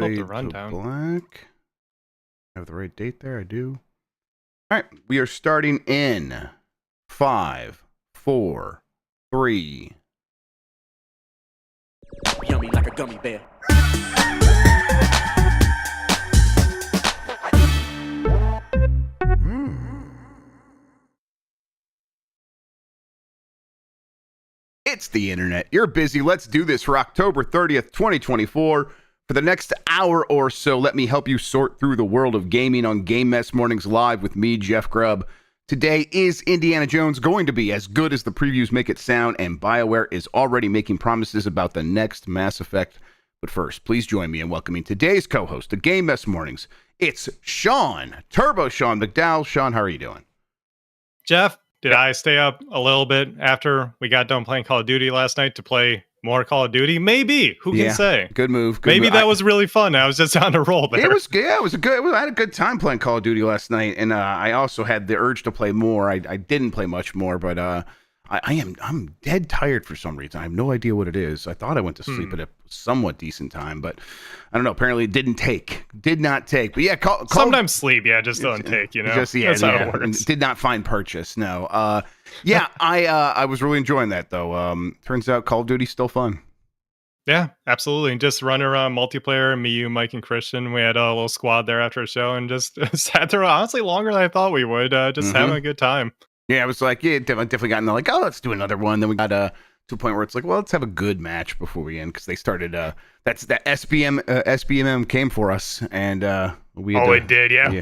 Fade the to rundown. black. I have the right date there. I do. All right, we are starting in 5, 4, 3. Yummy like a gummy bear. It's the internet. You're busy. Let's do this for October 30th, 2024. For the next hour or so, let me help you sort through the world of gaming on Game Mess Mornings Live with me, Jeff Grubb. Today, is Indiana Jones going to be as good as the previews make it sound? And BioWare is already making promises about the next Mass Effect. But first, please join me in welcoming today's co-host of Game Mess Mornings. It's Sean, TurboShawn McDowell. Sean, how are you doing? Jeff, did I stay up a little bit after we got done playing Call of Duty last night to play more Call of Duty? Maybe. Who can say? Good move. Maybe that was really fun. I was just on a roll there. It was good. Yeah, I had a good time playing Call of Duty last night, and I also had the urge to play more. I didn't play much more, but I'm dead tired for some reason. I have no idea what it is. I thought I went to sleep at a somewhat decent time, but I don't know. Apparently, it did not take. But yeah, sometimes sleep, just doesn't take. That's how it works. Did not find purchase. No. I was really enjoying that though. Turns out Call of Duty's still fun. Yeah, absolutely. And just running around multiplayer, me, you, Mike, and Christian. We had a little squad there after a show and just sat there honestly longer than I thought we would. Just having a good time. Yeah, it was like, definitely got into like, oh, let's do another one. Then we got to a point where it's like, well, let's have a good match before we end, because they started. That SBMM came for us, and it did. Yeah.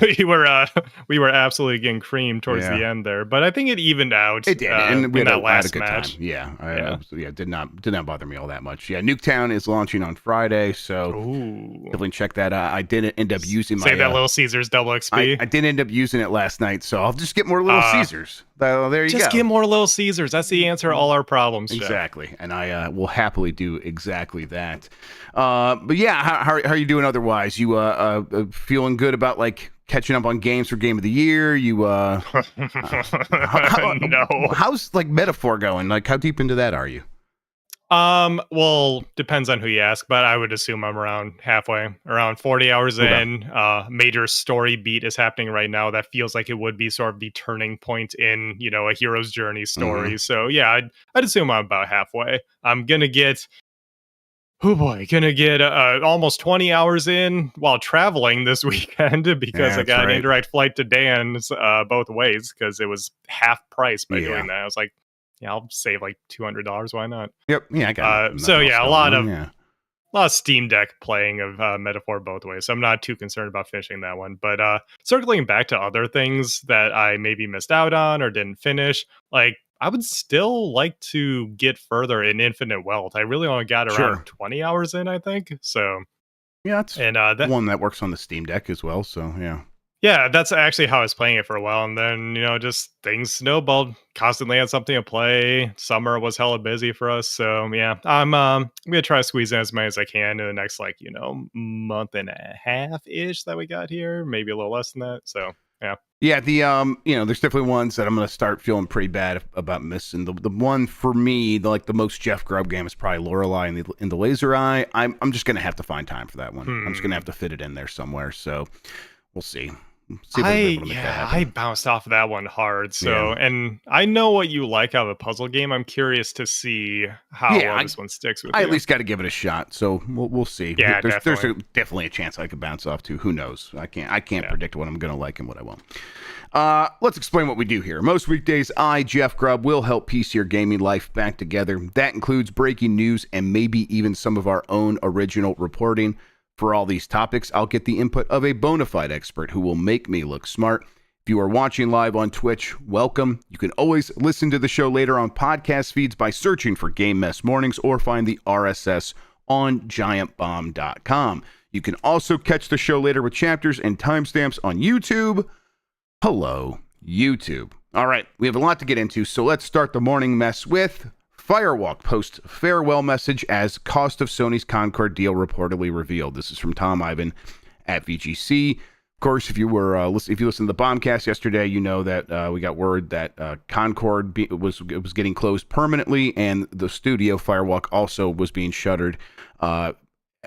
We were absolutely getting creamed towards the end there, but I think it evened out. It did, and we had that a last good match. Time. Did not bother me all that much. Yeah, Nuketown is launching on Friday, so definitely check that out. I didn't end up using that Little Caesars double XP. I didn't end up using it last night, so I'll just get more Little Caesars. There you go. Just get more Little Caesars. That's the answer to all our problems. Exactly, and I will happily do exactly that. But yeah, how are you doing otherwise? You feeling good about like catching up on games for Game of the Year? You no. How's like Metaphor going? Like, how deep into that are you? Well, depends on who you ask, but I would assume I'm around halfway, around 40 hours in. Major story beat is happening right now that feels like it would be sort of the turning point in, a hero's journey story. So yeah, I'd assume I'm about halfway. I'm gonna get almost 20 hours in while traveling this weekend because I got an indirect flight to Dan's both ways because it was half price by doing that. I was like, I'll save like $200. Why not? Yep. Yeah, I got it. A lot of Steam Deck playing of Metaphor both ways. So I'm not too concerned about finishing that one. But circling back to other things that I maybe missed out on or didn't finish, like I would still like to get further in Infinite Wealth. I really only got around 20 hours in, I think. So yeah, that's one that works on the Steam Deck as well. So yeah. Yeah, that's actually how I was playing it for a while. And then, just things snowballed. Constantly had something to play. Summer was hella busy for us. So yeah, I'm going to try to squeeze in as many as I can in the next, month and a half-ish that we got here. Maybe a little less than that. So yeah. Yeah, there's definitely ones that I'm going to start feeling pretty bad about missing. The one for me, the most Jeff Grubb game is probably Lorelei in the Laser Eye. I'm just going to have to find time for that one. I'm just going to have to fit it in there somewhere. So we'll see. I bounced off of that one hard. So, and I know what you like out of a puzzle game. I'm curious to see how well this one sticks with you. I at least got to give it a shot. So we'll see. Yeah, there's definitely a chance I could bounce off to. Who knows? I can't predict what I'm going to like and what I won't. Let's explain what we do here. Most weekdays, I, Jeff Grubb, will help piece your gaming life back together. That includes breaking news and maybe even some of our own original reporting. For all these topics, I'll get the input of a bona fide expert who will make me look smart. If you are watching live on Twitch, welcome. You can always listen to the show later on podcast feeds by searching for Game Mess Mornings or find the RSS on giantbomb.com. You can also catch the show later with chapters and timestamps on YouTube. Hello, YouTube. All right, we have a lot to get into, so let's start the morning mess with Firewalk posts farewell message as cost of Sony's Concord deal reportedly revealed. This is from Tom Ivan at VGC. Of course, if you listened to the Bombcast yesterday, you know that we got word that Concord was getting closed permanently, and the studio Firewalk also was being shuttered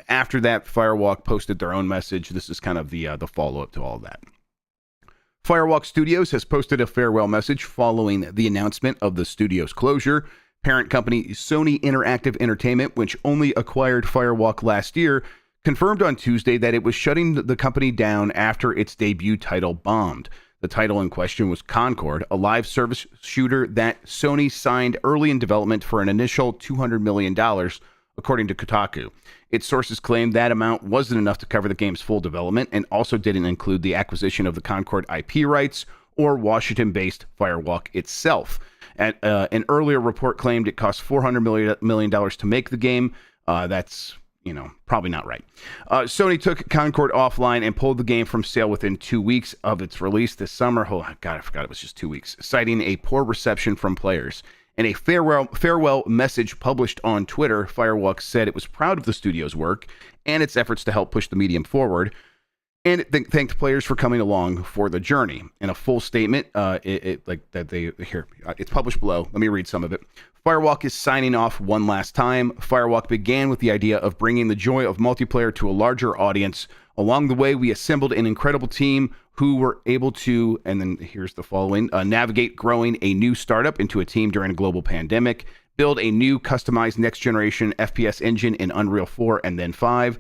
After that, Firewalk posted their own message. This is kind of the follow-up to all of that. Firewalk Studios has posted a farewell message following the announcement of the studio's closure. Parent company Sony Interactive Entertainment, which only acquired Firewalk last year, confirmed on Tuesday that it was shutting the company down after its debut title bombed. The title in question was Concord, a live service shooter that Sony signed early in development for an initial $200 million, according to Kotaku. Its sources claimed that amount wasn't enough to cover the game's full development and also didn't include the acquisition of the Concord IP rights or Washington-based Firewalk itself. An earlier report claimed it cost $400 million to make the game. That's probably not right. Sony took Concord offline and pulled the game from sale within 2 weeks of its release this summer. Oh, God, I forgot it was just 2 weeks, citing a poor reception from players. In a farewell message published on Twitter, Firewalk said it was proud of the studio's work and its efforts to help push the medium forward, and it thanked players for coming along for the journey. In a full statement, it's published below. Let me read some of it. Firewalk is signing off one last time. Firewalk began with the idea of bringing the joy of multiplayer to a larger audience. Along the way, we assembled an incredible team who were able to, and then here's the following, navigate growing a new startup into a team during a global pandemic, build a new customized next-generation FPS engine in Unreal 4 and then 5,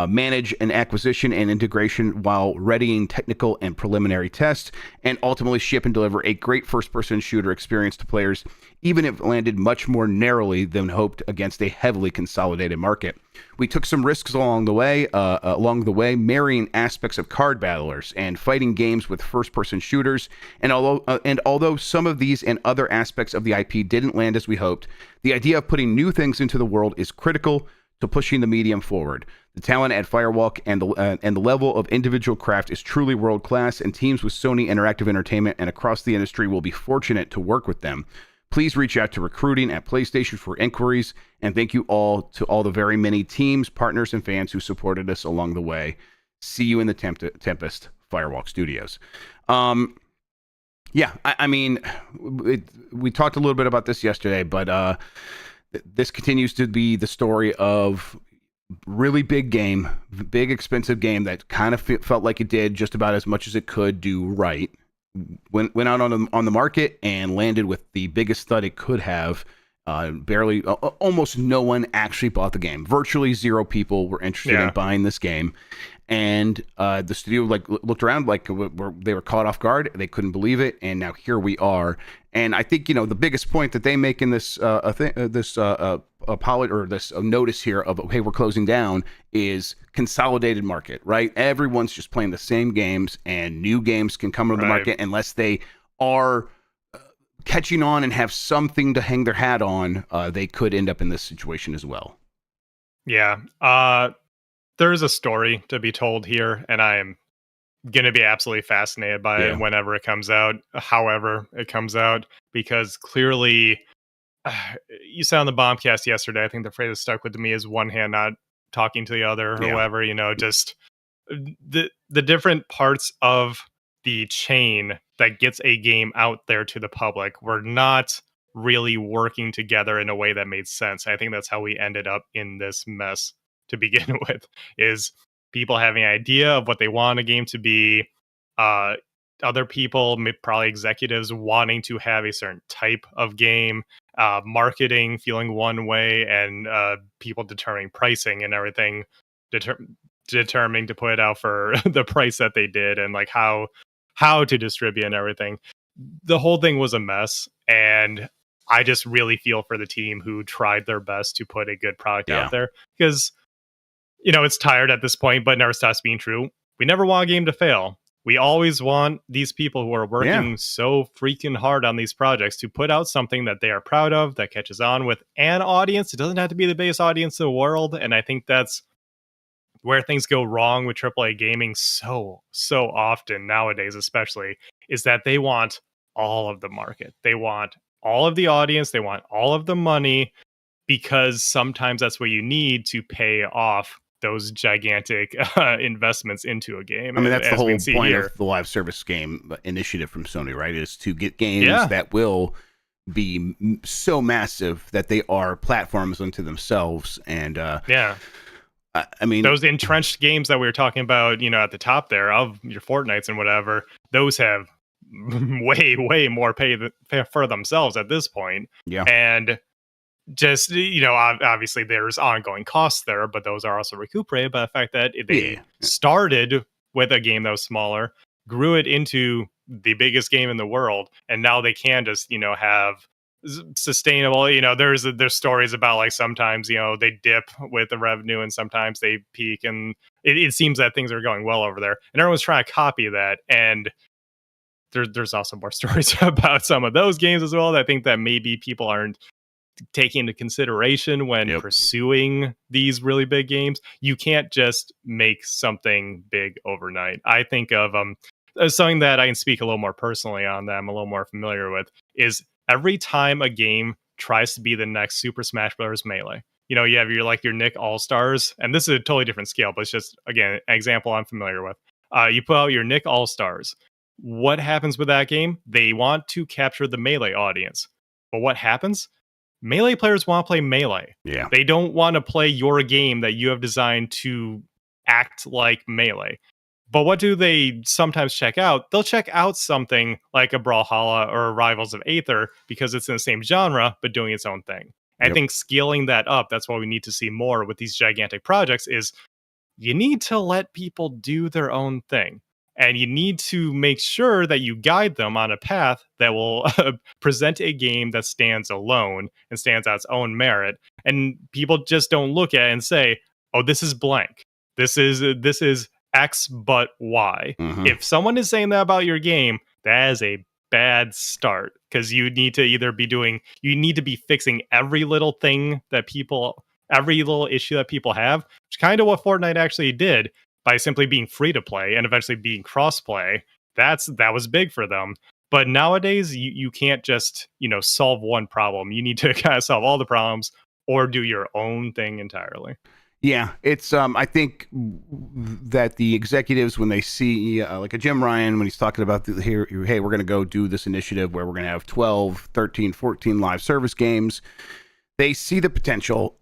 manage an acquisition and integration while readying technical and preliminary tests, and ultimately ship and deliver a great first-person shooter experience to players, even if it landed much more narrowly than hoped against a heavily consolidated market. We took some risks along the way, marrying aspects of card battlers and fighting games with first-person shooters. And although some of these and other aspects of the IP didn't land as we hoped, the idea of putting new things into the world is critical to pushing the medium forward. The talent at Firewalk and the level of individual craft is truly world-class, and teams with Sony Interactive Entertainment and across the industry will be fortunate to work with them. Please reach out to recruiting at PlayStation for inquiries, and thank you all to all the very many teams, partners, and fans who supported us along the way. See you in the Tempest, Firewalk Studios. We talked a little bit about this yesterday, but this continues to be the story of really big expensive game that kind of felt like it did just about as much as it could do right. Went out on the market and landed with the biggest thud it could have. Almost no one actually bought the game. Virtually zero people were interested in buying this game. And the studio looked around they were caught off guard. They couldn't believe it, and now here we are. And I think the biggest point that they make in this notice here of, hey, we're closing down, is consolidated market, right? Everyone's just playing the same games, and new games can come to the market unless they are catching on and have something to hang their hat on. They could end up in this situation as well. Yeah. There's a story to be told here, and I am going to be absolutely fascinated by it whenever it comes out, however it comes out, because clearly you said on the Bombcast yesterday, I think the phrase that stuck with me is one hand not talking to the other, or whatever, just the different parts of the chain that gets a game out there to the public were not really working together in a way that made sense. I think that's how we ended up in this mess to begin with, is people having an idea of what they want a game to be, other people, probably executives, wanting to have a certain type of game, marketing feeling one way, and people determining pricing and everything, determining to put it out for the price that they did, and how to distribute and everything. The whole thing was a mess, and I just really feel for the team who tried their best to put a good product out there, because it's tired at this point, but it never stops being true. We never want a game to fail. We always want these people who are working so freaking hard on these projects to put out something that they are proud of, that catches on with an audience. It doesn't have to be the biggest audience in the world. And I think that's where things go wrong with AAA gaming so often nowadays, especially, is that they want all of the market. They want all of the audience. They want all of the money, because sometimes that's what you need to pay off those gigantic investments into a game. I mean, that's the whole point of the live service game initiative from Sony, right? Is to get games that will be so massive that they are platforms unto themselves. And I mean, those entrenched games that we were talking about, at the top there of your Fortnites and whatever, those have way more pay for themselves at this point. Yeah. And just, obviously there's ongoing costs there, but those are also recuperated by the fact that they started with a game that was smaller, grew it into the biggest game in the world, and now they can just, have sustainable, there's stories about like sometimes, they dip with the revenue and sometimes they peak, and it seems that things are going well over there, and everyone's trying to copy that. And there's also more stories about some of those games as well that I think that maybe people aren't taking into consideration when pursuing these really big games. You can't just make something big overnight. I think of something that I can speak a little more personally on, that I'm a little more familiar with, is every time a game tries to be the next Super Smash Bros. Melee. You have your Nick All-Stars, and this is a totally different scale, but it's just, again, an example I'm familiar with. You put out your Nick All-Stars. What happens with that game? They want to capture the Melee audience. But what happens? Melee players want to play Melee. Yeah. They don't want to play your game that you have designed to act like Melee. But what do they sometimes check out? They'll check out something like a Brawlhalla or Rivals of Aether because it's in the same genre, but doing its own thing. I think scaling that up, that's what we need to see more with these gigantic projects, is you need to let people do their own thing. And you need to make sure that you guide them on a path that will present a game that stands alone and stands on its own merit. And people just don't look at it and say, oh, this is blank. This is X but Y. Mm-hmm. If someone is saying that about your game, that is a bad start, because you need to you need to be fixing every little thing every little issue that people have, which is kind of what Fortnite actually did by simply being free to play and eventually being cross-play. That was big for them. But nowadays, you can't just, solve one problem. You need to kind of solve all the problems or do your own thing entirely. Yeah, it's I think that the executives, when they see like a Jim Ryan, when he's talking about hey, we're going to go do this initiative where we're going to have 12, 13, 14 live service games, they see the potential.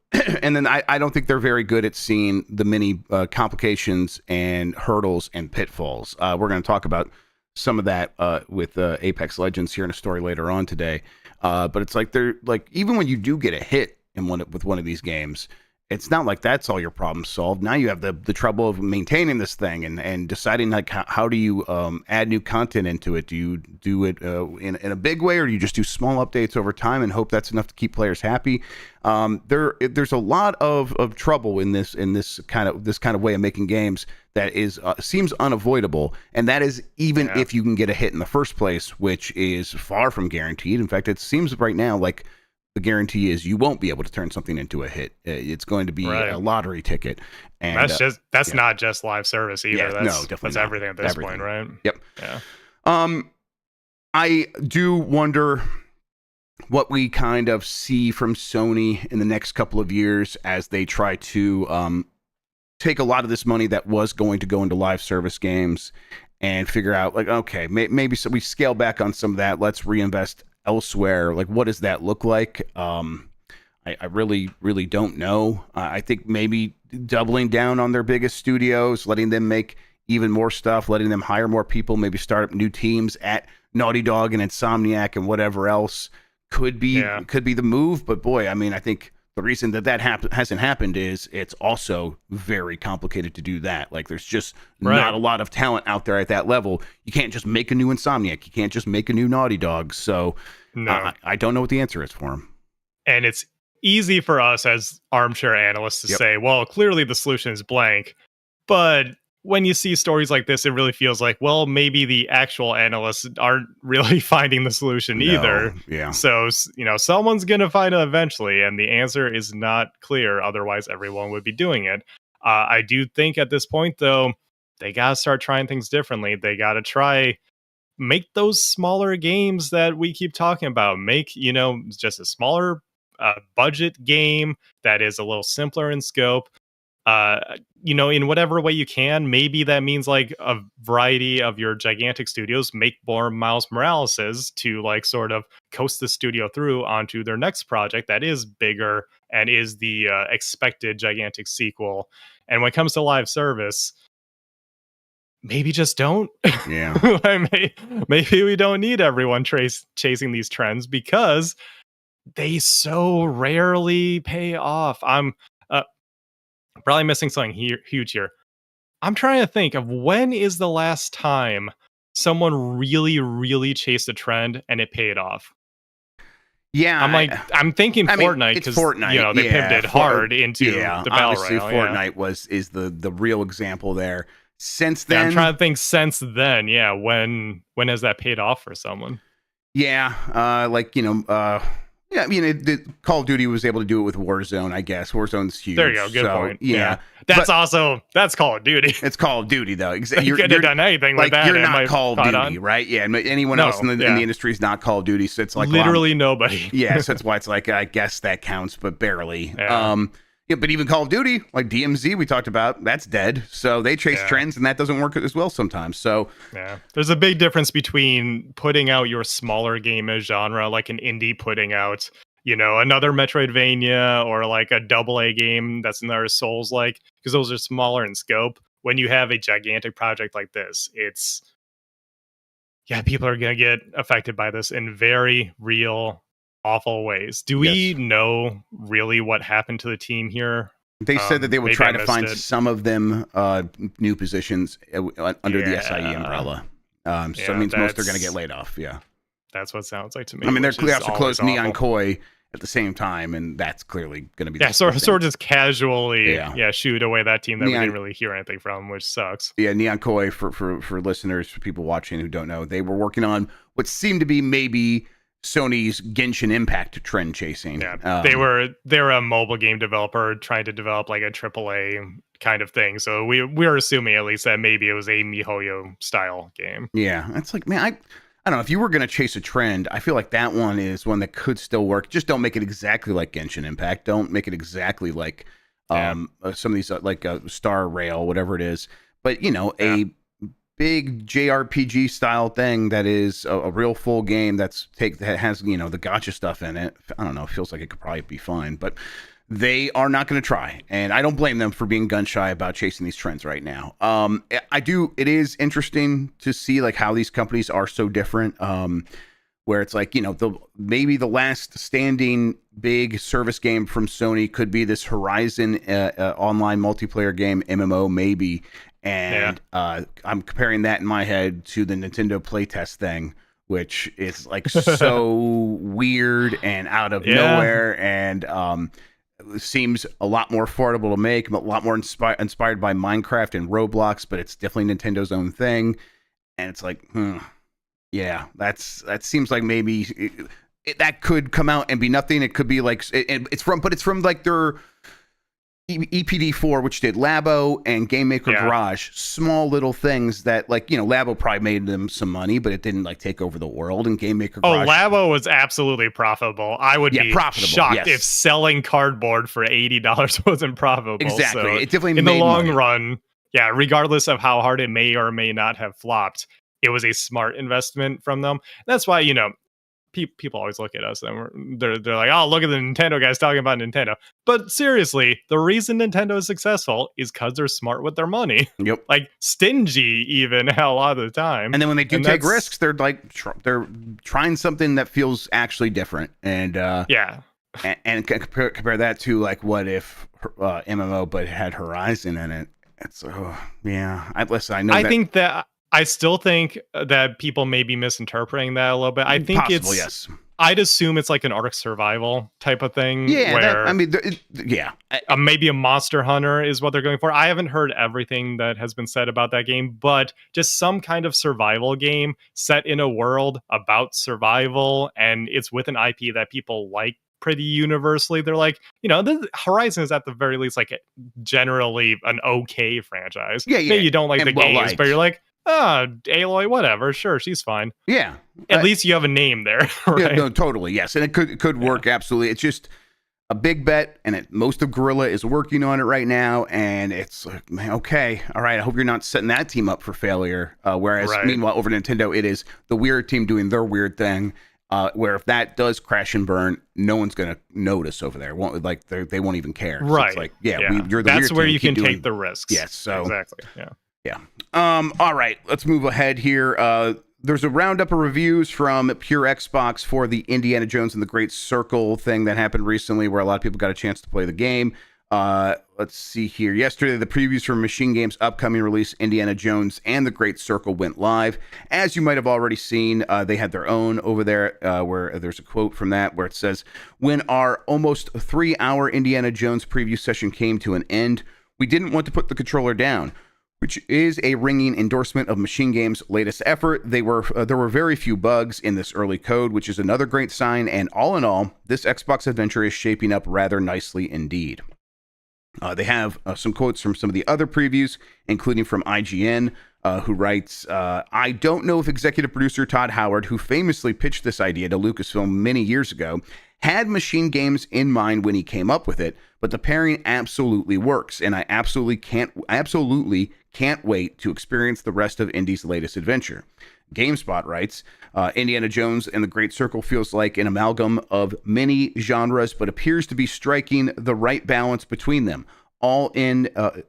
And then I don't think they're very good at seeing the many complications and hurdles and pitfalls. We're going to talk about some of that with Apex Legends here in a story later on today. But it's like they're like, even when you do get a hit with one of these games, it's not like that's all your problems solved. Now you have the trouble of maintaining this thing and deciding like how do you add new content into it? Do you do it in a big way, or do you just do small updates over time and hope that's enough to keep players happy? There's a lot of trouble in this kind of way of making games that is seems unavoidable, and that is even if you can get a hit in the first place, which is far from guaranteed. In fact, it seems right now like the guarantee is you won't be able to turn something into a hit. It's going to be a lottery ticket. And that's not just live service either. Yeah, that's everything at this point, right? Yep. Yeah. I do wonder what we kind of see from Sony in the next couple of years as they try to take a lot of this money that was going to go into live service games and figure out like, okay, maybe so we scale back on some of that. Let's reinvest elsewhere. Like, what does that look like? I really don't know. I think maybe doubling down on their biggest studios, letting them make even more stuff, letting them hire more people, maybe start up new teams at Naughty Dog and Insomniac and whatever else could be the move. But boy, I mean, I think the reason that hasn't happened is it's also very complicated to do that. Like, there's just not a lot of talent out there at that level. You can't just make a new Insomniac. You can't just make a new Naughty Dog. So I don't know what the answer is for them. And it's easy for us as armchair analysts to say, well, clearly the solution is blank. But when you see stories like this, it really feels like, well, maybe the actual analysts aren't really finding the solution either. Yeah. So, someone's going to find it eventually, and the answer is not clear. Otherwise, everyone would be doing it. I do think at this point, though, they got to start trying things differently. They got to make those smaller games that we keep talking about. Make, just a smaller budget game that is a little simpler in scope. in whatever way you can. Maybe that means like a variety of your gigantic studios make more Miles Moraleses to like sort of coast the studio through onto their next project that is bigger and is the expected gigantic sequel. And when it comes to live service, maybe just don't. Yeah. Maybe we don't need everyone chasing these trends because they so rarely pay off. I'm probably missing something huge here. I'm trying to think of when is the last time someone really, really chased a trend and it paid off. Yeah, I'm thinking Fortnite because Fortnite, they pivoted hard into the battle obviously royale. Fortnite is the real example there. Since then, I'm trying to think. Since then, when has that paid off for someone? Yeah, yeah, I mean, Call of Duty was able to do it with Warzone, I guess. Warzone's huge. There you go. Good point. Yeah. That's Call of Duty. It's Call of Duty, though. You could have done anything with that. You're not Call of Duty, right? Yeah. Anyone else in the industry is not Call of Duty. So it's like literally nobody. Yeah. So that's why it's like, I guess that counts, but barely. Yeah. But even Call of Duty, like DMZ, we talked about, that's dead. So they chase trends, and that doesn't work as well sometimes. So there's a big difference between putting out your smaller game as genre, like an indie putting out, another Metroidvania or like a AA game that's another Souls-like, because those are smaller in scope. When you have a gigantic project like this, people are going to get affected by this in very real, awful ways. Do we know really what happened to the team here? They said that they will try to find some of them new positions under the SIE umbrella. So it means most are going to get laid off. Yeah. That's what it sounds like to me. I mean, they also closed Neon Koi at the same time, and that's clearly going to be sort of just casually shoot away that team that we didn't really hear anything from, which sucks. Yeah, Neon Koi, for listeners, for people watching who don't know, they were working on what seemed to be maybe Sony's Genshin Impact trend chasing. Yeah, they're a mobile game developer trying to develop like a AAA kind of thing. So we're assuming at least that maybe it was a MiHoYo style game. Yeah, it's like, man, I don't know, if you were going to chase a trend, I feel like that one is one that could still work. Just don't make it exactly like Genshin Impact. Don't make it exactly like some of these, like Star Rail, whatever it is. But, a big JRPG style thing that is a real full game that has, the gacha stuff in it. I don't know, it feels like it could probably be fine. But they are not going to try, and I don't blame them for being gun shy about chasing these trends right now. It is interesting to see like how these companies are so different, where it's like, maybe the last standing big service game from Sony could be this Horizon online multiplayer game, MMO maybe, and I'm comparing that in my head to the Nintendo playtest thing, which is like so weird and out of nowhere, and seems a lot more affordable to make, a lot more inspired by Minecraft and Roblox, but it's definitely Nintendo's own thing. And it's like, that seems like maybe that could come out and be nothing. It could be like it's from like their EPD4, which did Labo and Game Maker Garage, small little things that, like, Labo probably made them some money, but it didn't like take over the world. And Game Maker Garage, Labo was absolutely profitable. I would be shocked if selling cardboard for $80 wasn't profitable. Exactly, so it definitely in the made long money. run. Yeah, regardless of how hard it may or may not have flopped, it was a smart investment from them. That's why people always look at us and they're like, oh, look at the Nintendo guys talking about Nintendo. But seriously, the reason Nintendo is successful is because they're smart with their money. Yep. Like stingy even a lot of the time. And then when they do take risks, they're like, they're trying something that feels actually different. And and compare that to like, what if MMO but had Horizon in it? It's I still think that people may be misinterpreting that a little bit. I think I'd assume it's like an Ark Survival type of thing. Yeah, maybe a Monster Hunter is what they're going for. I haven't heard everything that has been said about that game, but just some kind of survival game set in a world about survival, and it's with an IP that people like pretty universally. They're like, the Horizon is at the very least like generally an okay franchise. Maybe you don't like the games, but you're like, Aloy, whatever. Sure, she's fine. Yeah. At least you have a name there, right? Yeah, no, totally, yes. And it could work, absolutely. It's just, a big bet, and most of Guerrilla is working on it right now, and it's like, man, okay, all right, I hope you're not setting that team up for failure. Whereas, Right. meanwhile, over Nintendo, it is the weird team doing their weird thing, where if that does crash and burn, no one's going to notice over there. They won't even care. So Right. it's like, you're the That's weird where team. you can Keep doing- take the risks. Yes, so exactly. Yeah. yeah. All right, let's move ahead here. There's a roundup of reviews from Pure Xbox for the Indiana Jones and the Great Circle thing that happened recently, where a lot of people got a chance to play the game. Let's see here. Yesterday, the previews for Machine Games' upcoming release, Indiana Jones and the Great Circle, went live. As you might have already seen, they had their own over there, where there's a quote from that where it says, "When our almost 3-hour Indiana Jones preview session came to an end, we didn't want to put the controller down, which is a ringing endorsement of Machine Games' latest effort. There were very few bugs in this early code, which is another great sign, and all in all, this Xbox adventure is shaping up rather nicely indeed." They have some quotes from some of the other previews, including from IGN, who writes, "I don't know if executive producer Todd Howard, who famously pitched this idea to Lucasfilm many years ago, had Machine Games in mind when he came up with it, but the pairing absolutely works, and I absolutely can't wait to experience the rest of Indy's latest adventure." GameSpot writes, "Indiana Jones and the Great Circle feels like an amalgam of many genres, but appears to be striking the right balance between them. All in favor,"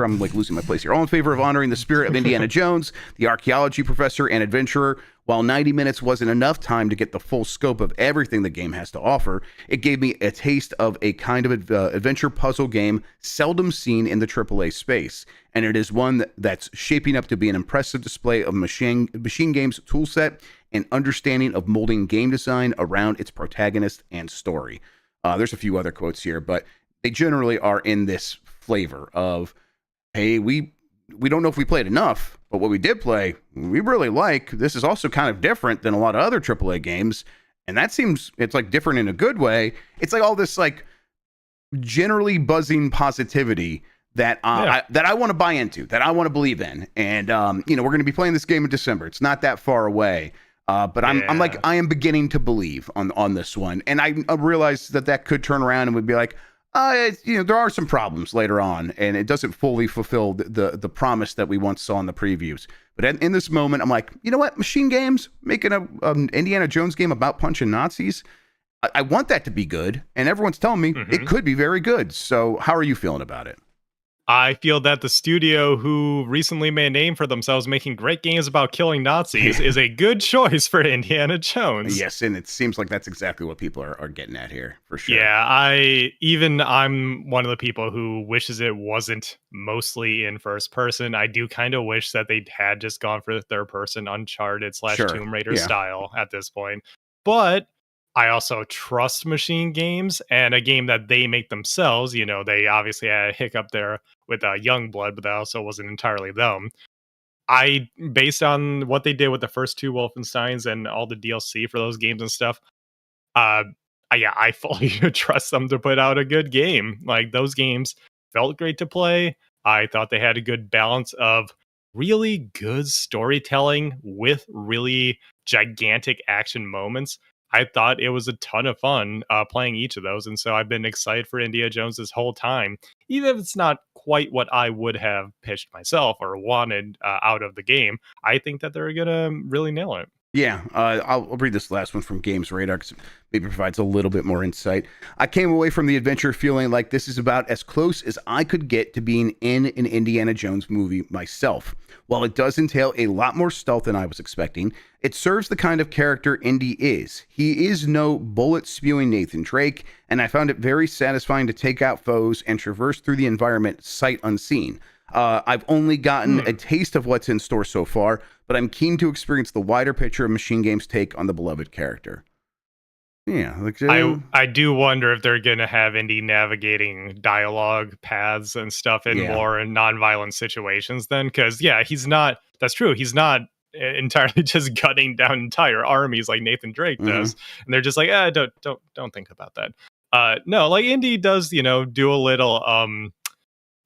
I'm like losing my place here, "all in favor of honoring the spirit of Indiana Jones, the archaeology professor and adventurer. While 90 minutes wasn't enough time to get the full scope of everything the game has to offer, it gave me a taste of a kind of adventure puzzle game seldom seen in the AAA space. And it is one that's shaping up to be an impressive display of Machine Games' toolset and understanding of molding game design around its protagonist and story." There's a few other quotes here, but they generally are in this flavor of, hey, we don't know if we played enough, but what we did play, we really like. This is also kind of different than a lot of other AAA games, and that seems, it's like different in a good way. It's like all this like generally buzzing positivity that I want to buy into, that I want to believe in. And we're going to be playing this game in December. It's not that far away. But I'm like, I am beginning to believe on this one. And I realize that could turn around and would be like, there are some problems later on, and it doesn't fully fulfill the promise that we once saw in the previews. But in this moment, I'm like, you know what? Machine Games making an Indiana Jones game about punching Nazis. I want that to be good. And everyone's telling me it could be very good. So how are you feeling about it? I feel that the studio who recently made a name for themselves making great games about killing Nazis is a good choice for Indiana Jones. Yes, and it seems like that's exactly what people are getting at here, for sure. Yeah, I'm one of the people who wishes it wasn't mostly in first person. I do kind of wish that they had just gone for the third person Uncharted / Tomb Raider style at this point. But I also trust Machine Games, and a game that they make themselves. They obviously had a hiccup there with Youngblood, but that also wasn't entirely them. Based on what they did with the first two Wolfensteins and all the DLC for those games and stuff, I fully trust them to put out a good game. Like, those games felt great to play. I thought they had a good balance of really good storytelling with really gigantic action moments. I thought it was a ton of fun playing each of those. And so I've been excited for Indiana Jones this whole time, even if it's not quite what I would have pitched myself or wanted out of the game. I think that they're going to really nail it. Yeah, I'll read this last one from Games Radar because maybe provides a little bit more insight. "I came away from the adventure feeling like this is about as close as I could get to being in an Indiana Jones movie myself. While it does entail a lot more stealth than I was expecting, it serves the kind of character Indy is. He is no bullet-spewing Nathan Drake, and I found it very satisfying to take out foes and traverse through the environment sight unseen. I've only gotten a taste of what's in store so far, but I'm keen to experience the wider picture of Machine Games' take on the beloved character." Yeah, I do wonder if they're gonna have Indy navigating dialogue paths and stuff in more non-violent situations. Then, because he's not. That's true. He's not entirely just gutting down entire armies like Nathan Drake does, and they're just like, don't think about that. No, like Indy does, do a little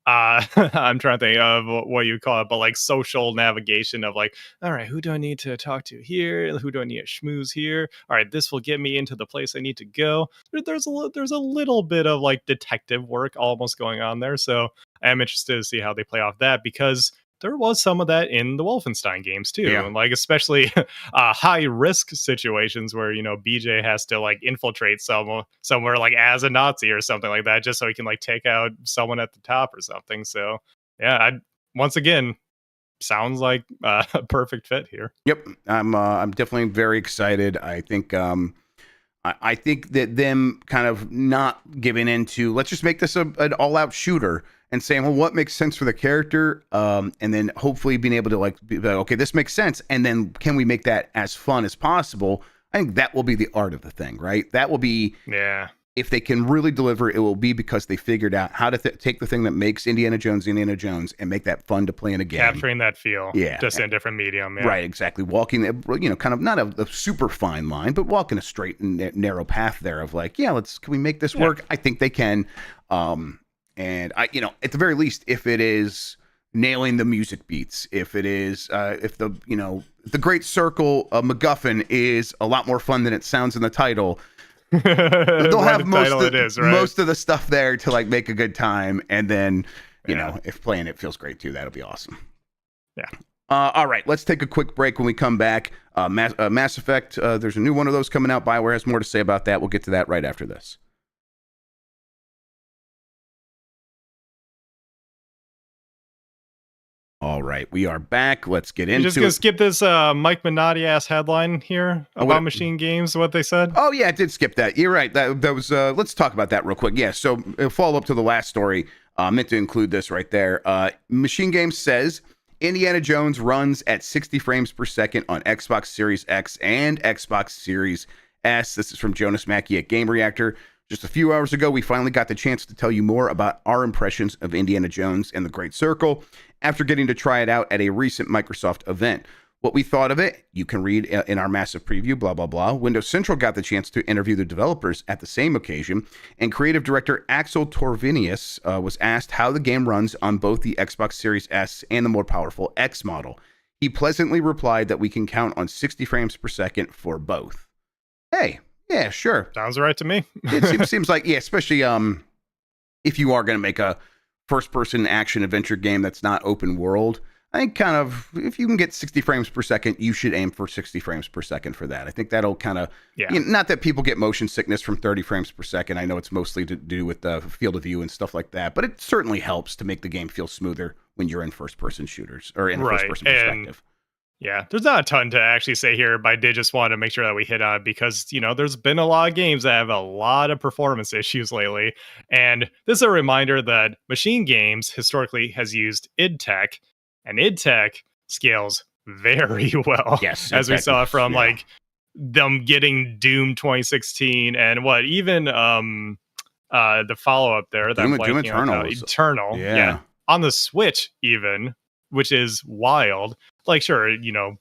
I'm trying to think of what you call it, but like social navigation of like, all right, who do I need to talk to here? Who do I need to schmooze here? All right, this will get me into the place I need to go. There's a little bit of like detective work almost going on there, so I am interested to see how they play off that, because there was some of that in the Wolfenstein games too, Yeah. and like especially high risk situations where BJ has to like infiltrate somewhere like as a Nazi or something like that, just so he can like take out someone at the top or something. So yeah, once again, sounds like a perfect fit here. Yep, I'm definitely very excited. I think I think that them kind of not giving into, let's just make this an all-out shooter, and saying, well, what makes sense for the character, and then hopefully being able to like, okay, this makes sense, and then can we make that as fun as possible? I think that will be the art of the thing, right? That will be, if they can really deliver, it will be because they figured out how to take the thing that makes Indiana Jones and make that fun to play in a game. Capturing that feel, just in a different medium. Yeah. Right, exactly. Walking, kind of not a super fine line, but walking a straight and narrow path there of like, can we make this work? I think they can. And I, at the very least, if it is nailing the music beats, if it is, if the Great Circle MacGuffin is a lot more fun than it sounds in the title, they'll have most of the stuff there to like make a good time. And then, if playing it feels great too, that'll be awesome. Yeah. All right, let's take a quick break. When we come back, Mass Effect, there's a new one of those coming out. BioWare has more to say about that. We'll get to that right after this. All right, we are back. Let's get into it. Just gonna skip this Mike Minotti ass headline here about Machine Games, what they said. Oh yeah, I did skip that. You're right. That was. Let's talk about that real quick. Yeah. So follow up to the last story. I meant to include this right there. Machine Games says Indiana Jones runs at 60 frames per second on Xbox Series X and Xbox Series S. This is from Jonas Mackey at Game Reactor. Just a few hours ago, we finally got the chance to tell you more about our impressions of Indiana Jones and the Great Circle after getting to try it out at a recent Microsoft event. What we thought of it, you can read in our massive preview, blah, blah, blah. Windows Central got the chance to interview the developers at the same occasion, and creative director Axel Torvinius was asked how the game runs on both the Xbox Series S and the more powerful X model. He pleasantly replied that we can count on 60 frames per second for both. Hey. Yeah, sure. Sounds right to me. It seems like, especially if you are going to make a first-person action adventure game that's not open world, I think kind of, if you can get 60 frames per second, you should aim for 60 frames per second for that. I think that'll kind of, not that people get motion sickness from 30 frames per second. I know it's mostly to do with the field of view and stuff like that, but it certainly helps to make the game feel smoother when you're in first-person shooters or in a first-person perspective. Yeah, there's not a ton to actually say here, but I did just want to make sure that we hit on it because, there's been a lot of games that have a lot of performance issues lately. And this is a reminder that Machine Games historically has used id Tech, and id Tech scales very well. Yes. As we saw from like them getting Doom 2016 and even the follow-up there. Doom Eternal. Eternal. Yeah. On the Switch even, which is wild. Like, sure,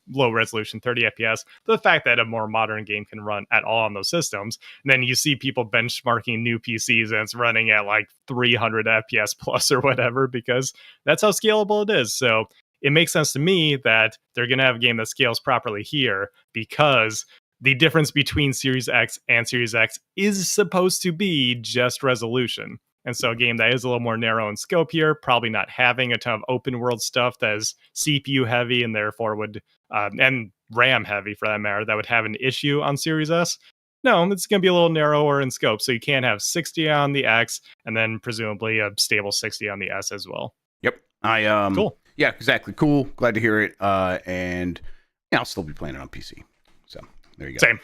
low resolution, 30 FPS. The fact that a more modern game can run at all on those systems. And then you see people benchmarking new PCs and it's running at like 300 FPS plus or whatever, because that's how scalable it is. So it makes sense to me that they're going to have a game that scales properly here, because the difference between Series X and Series X is supposed to be just resolution. And so a game that is a little more narrow in scope here, probably not having a ton of open world stuff that is CPU heavy and therefore would, and RAM heavy for that matter, that would have an issue on Series S. No, it's going to be a little narrower in scope. So you can have 60 on the X and then presumably a stable 60 on the S as well. Yep. Cool. Yeah, exactly. Cool. Glad to hear it. And I'll still be playing it on PC. So there you go. Same.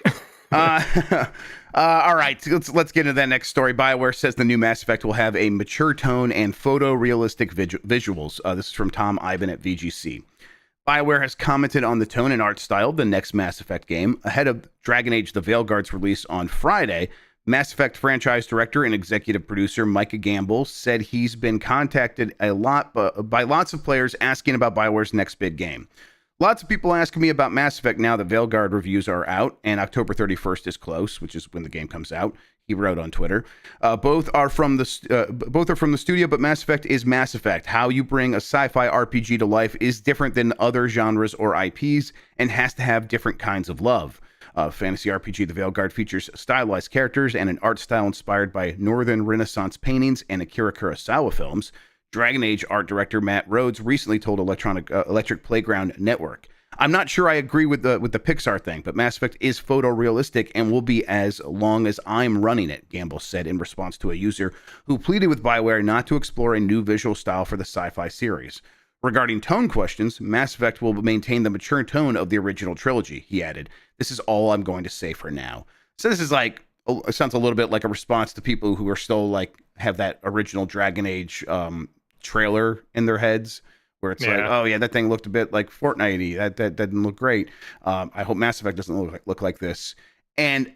All right, let's get into that next story. BioWare says the new Mass Effect will have a mature tone and photorealistic visuals. This is from Tom Ivan at VGC. BioWare has commented on the tone and art style of the next Mass Effect game ahead of Dragon Age: The Veilguard's release on Friday. Mass Effect franchise director and executive producer Micah Gamble said he's been contacted a lot by lots of players asking about BioWare's next big game. Lots of people asking me about Mass Effect now that Veilguard reviews are out, and October 31st is close, which is when the game comes out. he wrote on Twitter. Both are from the studio, but Mass Effect is Mass Effect. How you bring a sci-fi RPG to life is different than other genres or IPs and has to have different kinds of love. Fantasy RPG The Veilguard features stylized characters and an art style inspired by Northern Renaissance paintings and Akira Kurosawa films. Dragon Age art director Matt Rhodes recently told Electric Playground Network, "I'm not sure I agree with the Pixar thing, but Mass Effect is photorealistic and will be as long as I'm running it," Gamble said in response to a user who pleaded with BioWare not to explore a new visual style for the sci-fi series. Regarding tone questions, Mass Effect will maintain the mature tone of the original trilogy, he added. "This is all I'm going to say for now." So this is like, it sounds a little bit like a response to people who are still like, have that original Dragon Age trailer in their heads, where it's like, oh yeah, that thing looked a bit like Fortnite-y. That didn't look great. I hope Mass Effect doesn't look like this. And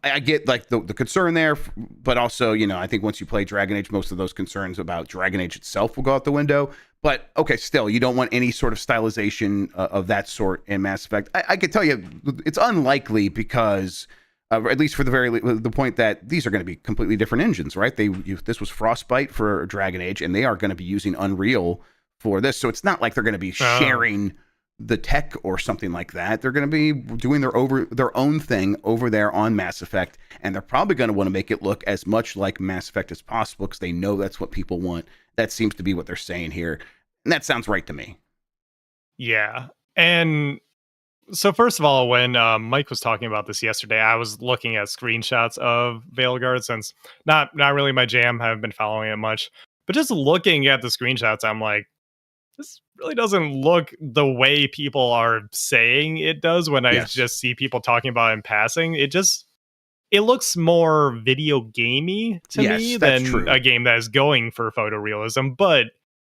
I get like the concern there, but also, you know, I think once you play Dragon Age, most of those concerns about Dragon Age itself will go out the window. But okay, still, you don't want any sort of stylization of that sort in Mass Effect. I can tell you, it's unlikely because, at least for the point that these are going to be completely different engines, right? This was Frostbite for Dragon Age, and they are going to be using Unreal for this, so it's not like they're going to be sharing the tech or something like that. They're going to be doing their own thing over there on Mass Effect, and they're probably going to want to make it look as much like Mass Effect as possible because they know that's what people want. That seems to be what they're saying here, and that sounds right to me. Yeah. And so first of all, when Mike was talking about this yesterday, I was looking at screenshots of Veilguard, since not really my jam. I haven't been following it much, but just looking at the screenshots, I'm like, this really doesn't look the way people are saying it does when I just see people talking about it in passing. It looks more video gamey to me than a game that is going for photorealism, but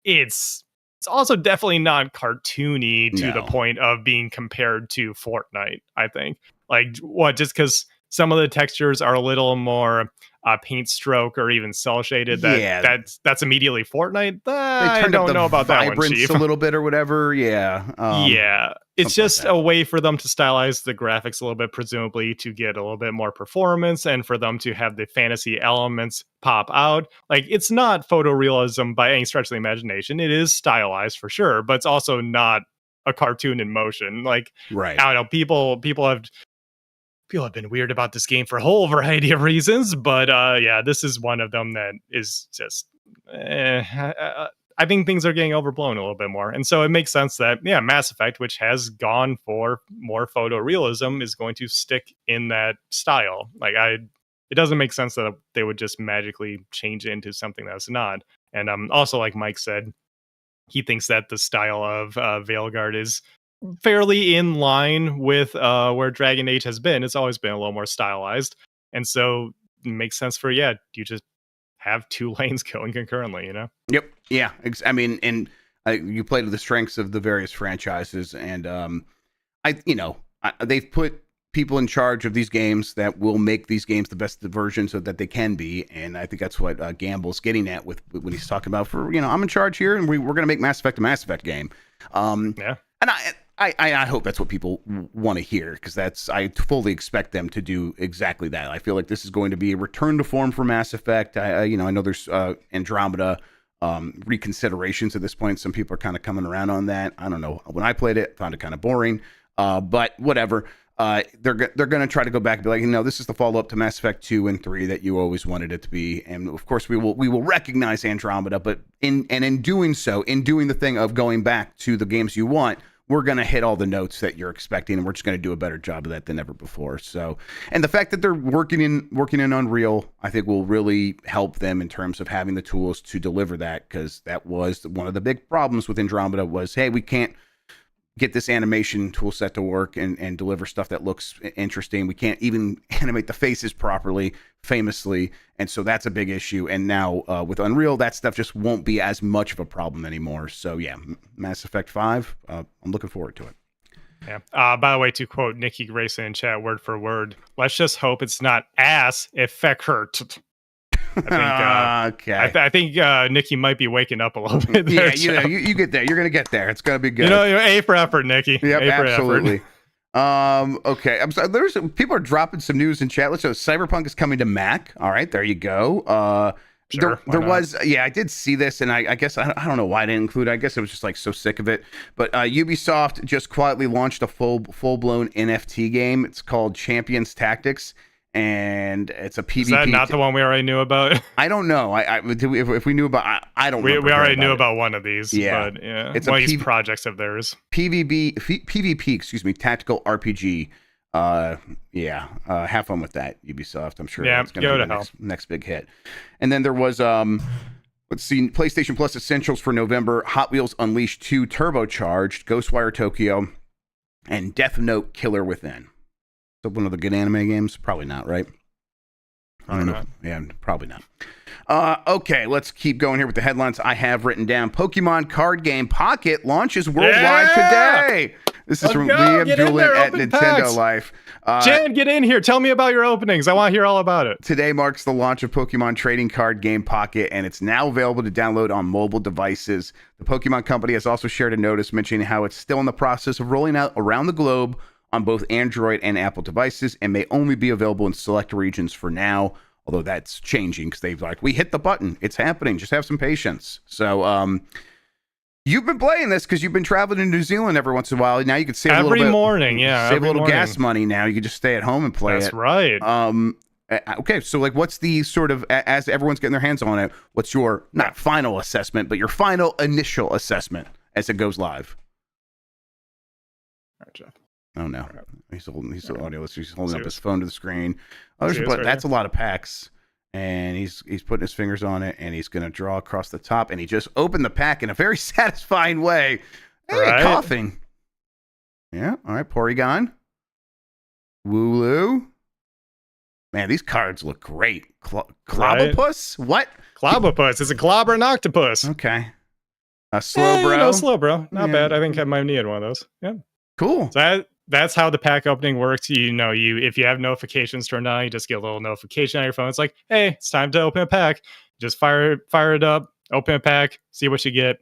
it's also definitely not cartoony to the point of being compared to Fortnite, I think. Like, just because some of the textures are a little more paint stroke or even cell shaded, that's immediately Fortnite. I don't know about that one, Chief. A little bit or whatever, it's just a way for them to stylize the graphics a little bit, presumably to get a little bit more performance and for them to have the fantasy elements pop out. Like, it's not photorealism by any stretch of the imagination. It is stylized for sure, but it's also not a cartoon in motion. Like, I don't know, people have been weird about this game for a whole variety of reasons, but this is one of them that is just I think things are getting overblown a little bit more. And so it makes sense that Mass Effect, which has gone for more photorealism, is going to stick in that style. Like, it doesn't make sense that they would just magically change it into something that's not. And also, like Mike said, he thinks that the style of Veilguard is fairly in line with where Dragon Age has been. It's always been a little more stylized, and so it makes sense for you just have two lanes going concurrently, you know? Yep. Yeah. I mean, and you played with the strengths of the various franchises, and they've put people in charge of these games that will make these games the best version so that they can be, and I think that's what Gamble's getting at with when he's talking about, I'm in charge here, and we're going to make Mass Effect a Mass Effect game. And I hope that's what people want to hear, because I fully expect them to do exactly that. I feel like this is going to be a return to form for Mass Effect. I know there's Andromeda reconsiderations at this point. Some people are kind of coming around on that. I don't know. When I played it, I found it kind of boring. But whatever. They're going to try to go back and be like, this is the follow-up to Mass Effect 2 and 3 that you always wanted it to be. And of course, we will recognize Andromeda, but in doing so, in doing the thing of going back to the games you want, we're going to hit all the notes that you're expecting, and we're just going to do a better job of that than ever before. So, and the fact that they're working in Unreal, I think will really help them in terms of having the tools to deliver that, because that was one of the big problems with Andromeda was, hey, we can't get this animation tool set to work and deliver stuff that looks interesting. We can't even animate the faces properly, famously. And so that's a big issue. And now with Unreal, that stuff just won't be as much of a problem anymore. So yeah, Mass Effect 5, I'm looking forward to it. Yeah. By the way, to quote Nikki Grayson in chat word for word, let's just hope it's not ass effect hurt. I think Nikki might be waking up a little bit there. Yeah, you get there. You're going to get there. It's going to be good. A for effort, Nikki. Yep, absolutely. Okay. I'm sorry. There's people are dropping some news in chat. Let's show Cyberpunk is coming to Mac. All right, there you go. Sure, why there not? was, yeah, I did see this, and I guess I don't know why I didn't include it. I guess I was just like so sick of it. But Ubisoft just quietly launched a full blown NFT game. It's called Champions Tactics, and it's a PvP. Is that not the one we already knew about? I don't know. If we knew about, I don't. We remember already hearing knew it. about one of these. Yeah. But yeah, It's one a of these PV projects of theirs. PvP, excuse me, tactical RPG. Have fun with that, Ubisoft. I'm sure Yeah, it's going to be the next big hit. And then there was let's see, PlayStation Plus Essentials for November: Hot Wheels Unleashed 2 Turbocharged, Ghostwire Tokyo, and Death Note Killer Within. So one of the good anime games? Probably not, right? I don't know. Yeah, probably not. Okay, let's keep going here with the headlines I have written down. Pokemon card game Pocket launches worldwide today. This is from Liam Doolin at Nintendo packs. Life. Jan, get in here. Tell me about your openings. I want to hear all about it. Today marks the launch of Pokemon trading card game Pocket, and it's now available to download on mobile devices. The Pokemon Company has also shared a notice mentioning how it's still in the process of rolling out around the globe on both Android and Apple devices, and may only be available in select regions for now, although that's changing because they've we hit the button. It's happening. Just have some patience. So, you've been playing this because you've been traveling to New Zealand every once in a while. Now you could save a little bit. Every morning, yeah. Save a little gas money now. You can just stay at home and play it. That's right. Okay, so what's the sort of, as everyone's getting their hands on it, what's your, not final assessment, but your final initial assessment as it goes live? All right, Jeff. Oh no, he's holding audio. He's holding up Cheers. his phone to the screen. Oh, that's a lot of packs, and he's putting his fingers on it, and he's gonna draw across the top, and he just opened the pack in a very satisfying way. Hey, Right? coughing. Yeah. All right, Porygon, Wooloo. Man, these cards look great. Clobbopus? What? Clobbopus. It's a clobber and octopus. Okay. Slowbro. No, Slowbro. Not Yeah. bad. I think I might need one of those. Yeah. Cool. So that's how the pack opening works. If you have notifications turned on, you just get a little notification on your phone. It's like, hey, it's time to open a pack. Just fire it up, open a pack, see what you get.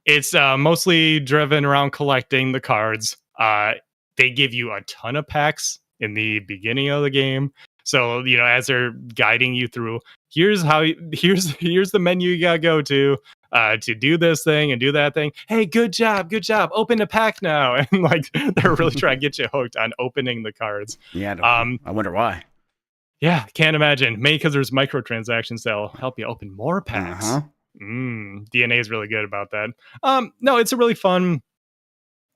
It's mostly driven around collecting the cards. They give you a ton of packs in the beginning of the game. So, as they're guiding you through, here's the menu you gotta go to do this thing and do that thing. Hey, good job. Open the pack now. And they're really trying to get you hooked on opening the cards. Yeah. I wonder why. Yeah, can't imagine. Maybe because there's microtransactions that'll help you open more packs. DNA is really good about that. No, it's a really fun,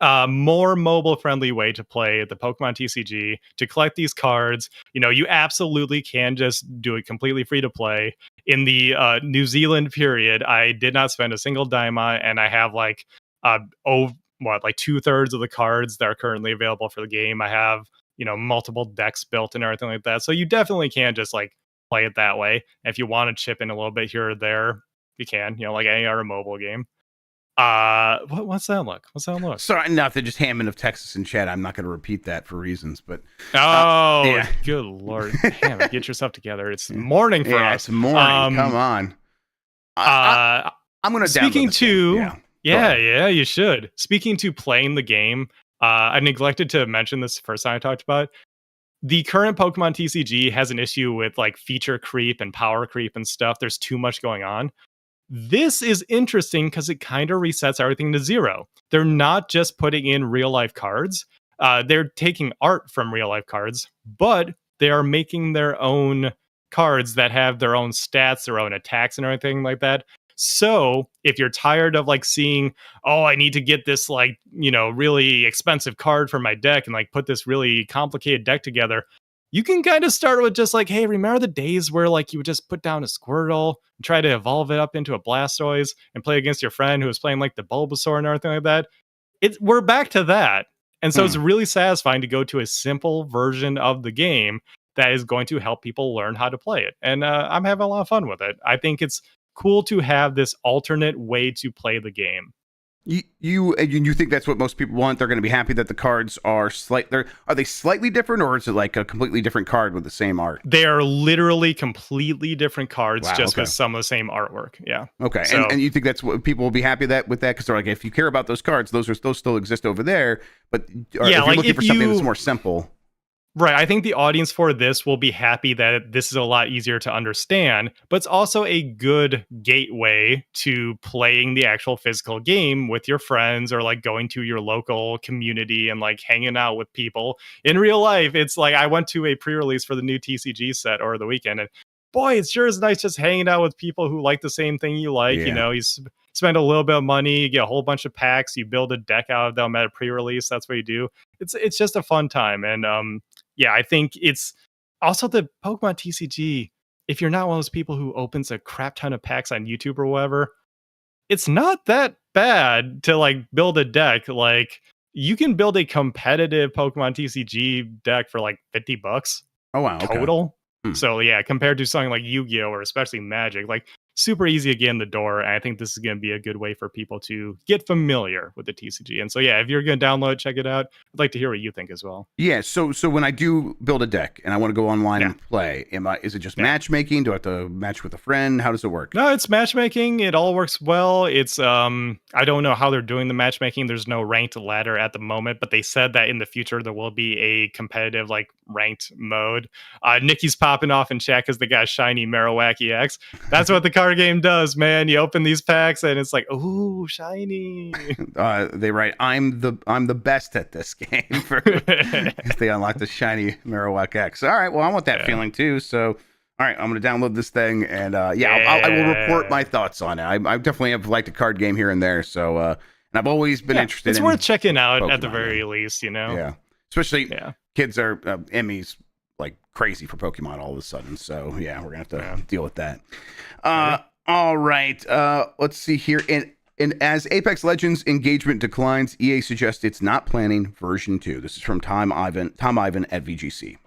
more mobile-friendly way to play the Pokemon TCG, to collect these cards. You absolutely can just do it completely free to play. In the New Zealand period, I did not spend a single dime on it, and I have 2/3 of the cards that are currently available for the game. I have multiple decks built and everything like that. So you definitely can just play it that way. And if you want to chip in a little bit here or there, you can. Like any other mobile game. What's that look? Sorry, nothing. Just Hammond of Texas in chat. I'm not going to repeat that for reasons, but yeah. Good lord, Hammond, get yourself together. It's morning for us. It's morning. Come on. I'm going to. Speaking to you should. Speaking to playing the game, I neglected to mention this the first time I talked about it. The current Pokemon TCG has an issue with feature creep and power creep and stuff. There's too much going on. This is interesting because it kind of resets everything to zero. They're not just putting in real life cards. They're taking art from real life cards, but they are making their own cards that have their own stats, their own attacks and everything like that. So if you're tired of seeing, I need to get this really expensive card for my deck and put this really complicated deck together, you can kind of start with just hey, remember the days where you would just put down a Squirtle and try to evolve it up into a Blastoise and play against your friend who was playing the Bulbasaur and everything like that? We're back to that. And so it's really satisfying to go to a simple version of the game that is going to help people learn how to play it. And I'm having a lot of fun with it. I think it's cool to have this alternate way to play the game. You think that's what most people want? They're going to be happy that the cards are are they slightly different, or is it like a completely different card with the same art? They are literally completely different cards, Wow, just okay. with some of the same artwork. Yeah. Okay, So, and you think that's what people will be happy with that because they're like, if you care about those cards, those still exist over there. But if you're looking for something that's more simple. Right. I think the audience for this will be happy that this is a lot easier to understand, but it's also a good gateway to playing the actual physical game with your friends, or like going to your local community and like hanging out with people in real life. It's like I went to a pre-release for the new TCG set over the weekend, and boy, it sure is nice just hanging out with people who like the same thing you like. Yeah. You know, you spend a little bit of money, you get a whole bunch of packs, you build a deck out of them at a pre-release. That's what you do. It's just a fun time. And yeah, I think it's also the Pokemon TCG. If you're not one of those people who opens a crap ton of packs on YouTube or whatever, it's not that bad to like build a deck. Like, you can build a competitive Pokemon TCG deck for like $50 Oh wow, okay. total. Hmm. So yeah, compared to something like Yu-Gi-Oh! Or especially Magic, like super easy to get in the door. And I think this is going to be a good way for people to get familiar with the TCG. And so yeah, if you're going to download, check it out. I'd like to hear what you think as well. Yeah, so when I do build a deck and I want to go online and play, is it just matchmaking? Do I have to match with a friend? How does it work? No, it's matchmaking. It all works well. It's I don't know how they're doing the matchmaking. There's no ranked ladder at the moment, but they said that in the future there will be a competitive like ranked mode. Nikki's popping off in chat because they got shiny Marowak EX. That's what the card game does, man. You open these packs and it's like, ooh, shiny. They write, I'm the best at this game for if they unlock the shiny Marowak X. All right, well, I want that feeling too. So, all right, I'm going to download this thing, and I will report my thoughts on it. I definitely have liked a card game here and there. So, and I've always been interested. It's worth checking out Pokemon, at the very least, you know. Yeah, especially kids are Emmy's like crazy for Pokemon all of a sudden. So yeah, we're gonna have to deal with that. All right, let's see here. And as Apex Legends engagement declines, EA suggests it's not planning version 2. This is from Tom Ivan at VGC.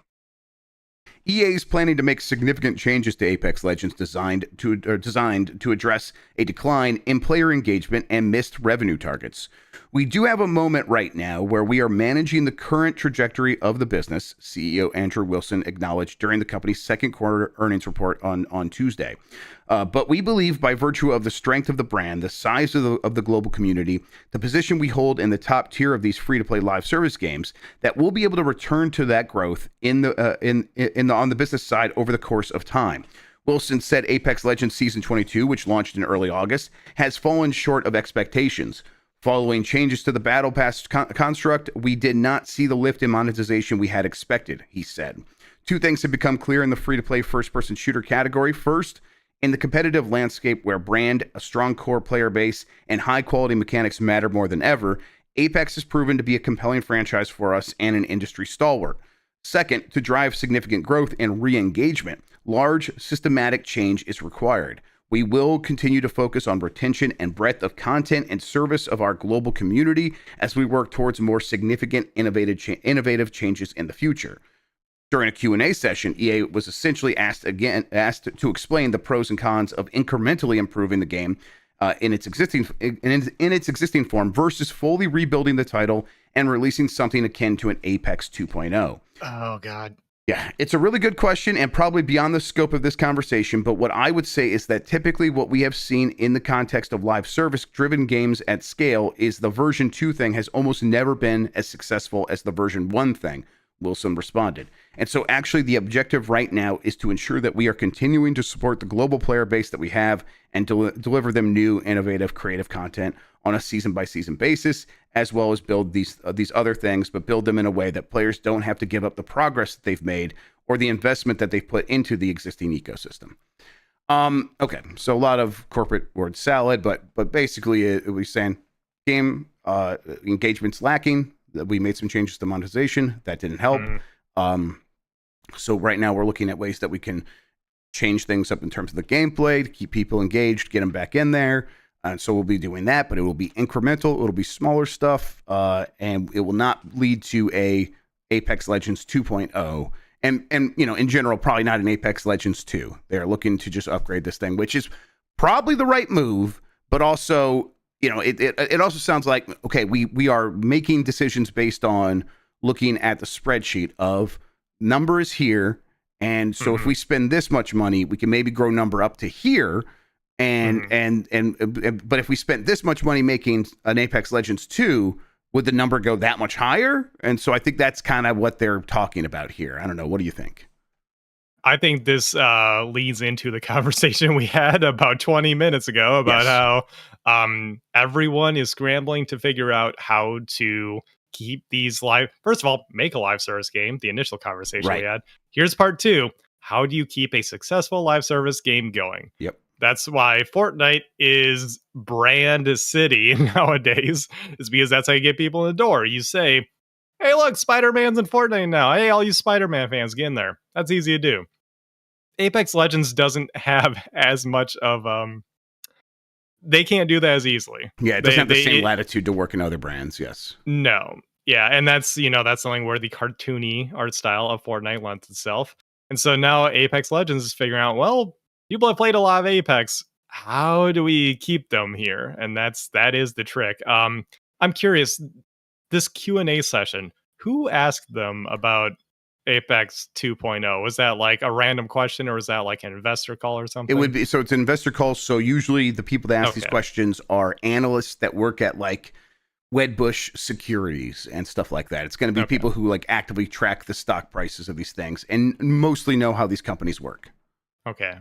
EA is planning to make significant changes to Apex Legends designed to address a decline in player engagement and missed revenue targets. We do have a moment right now where we are managing the current trajectory of the business, CEO Andrew Wilson acknowledged during the company's second quarter earnings report on Tuesday. But we believe by virtue of the strength of the brand, the size of the global community, the position we hold in the top tier of these free-to-play live service games, that we'll be able to return to that growth on the business side over the course of time. Wilson said Apex Legends Season 22, which launched in early August, has fallen short of expectations. Following changes to the Battle Pass construct, we did not see the lift in monetization we had expected, he said. Two things have become clear in the free-to-play first-person shooter category. First, in the competitive landscape where brand, a strong core player base, and high-quality mechanics matter more than ever, Apex has proven to be a compelling franchise for us and an industry stalwart. Second, to drive significant growth and re-engagement, large systematic change is required. We will continue to focus on retention and breadth of content and service of our global community as we work towards more significant innovative changes in the future. During a Q&A session, EA was essentially asked to explain the pros and cons of incrementally improving the game in its existing form versus fully rebuilding the title and releasing something akin to an Apex 2.0. Oh, God. Yeah, it's a really good question and probably beyond the scope of this conversation, but what I would say is that typically what we have seen in the context of live service-driven games at scale is the version 2 thing has almost never been as successful as the version 1 thing, Wilson responded. And so actually the objective right now is to ensure that we are continuing to support the global player base that we have and deliver them new, innovative, creative content on a season-by-season basis, as well as build these other things, but build them in a way that players don't have to give up the progress that they've made or the investment that they've put into the existing ecosystem. Okay, so a lot of corporate word salad, but basically we're saying game engagement's lacking. We made some changes to monetization. That didn't help. So right now we're looking at ways that we can change things up in terms of the gameplay to keep people engaged, get them back in there. And so we'll be doing that, but it will be incremental. It'll be smaller stuff, and it will not lead to a Apex Legends 2.0. And you know, in general, probably not an Apex Legends 2. They're looking to just upgrade this thing, which is probably the right move, but also it also sounds like, okay, we are making decisions based on looking at the spreadsheet of number is here. And so if we spend this much money, we can maybe grow number up to here. But if we spent this much money making an Apex Legends 2, would the number go that much higher? And so I think that's kind of what they're talking about here. I don't know. What do you think? I think this leads into the conversation we had about 20 minutes ago about how everyone is scrambling to figure out how to keep these live. First of all, make a live service game, the initial conversation we had. Here's part 2. How do you keep a successful live service game going? Yep. That's why Fortnite is brand city nowadays, is because that's how you get people in the door. You say, hey, look, Spider-Man's in Fortnite now. Hey, all you Spider-Man fans, get in there. That's easy to do. Apex Legends doesn't have as much of they can't do that as easily. Yeah, it doesn't have the same latitude to work in other brands. Yes. No. Yeah, and that's that's something where the cartoony art style of Fortnite lends itself. And so now Apex Legends is figuring out, well, people have played a lot of Apex. How do we keep them here? And that is the trick. I'm curious, this Q&A session, who asked them about Apex 2.0? Was that like a random question, or was that like an investor call or something? It would be. So it's an investor call. So usually the people that ask these questions are analysts that work at like Wedbush Securities and stuff like that. It's going to be people who like actively track the stock prices of these things and mostly know how these companies work. Okay.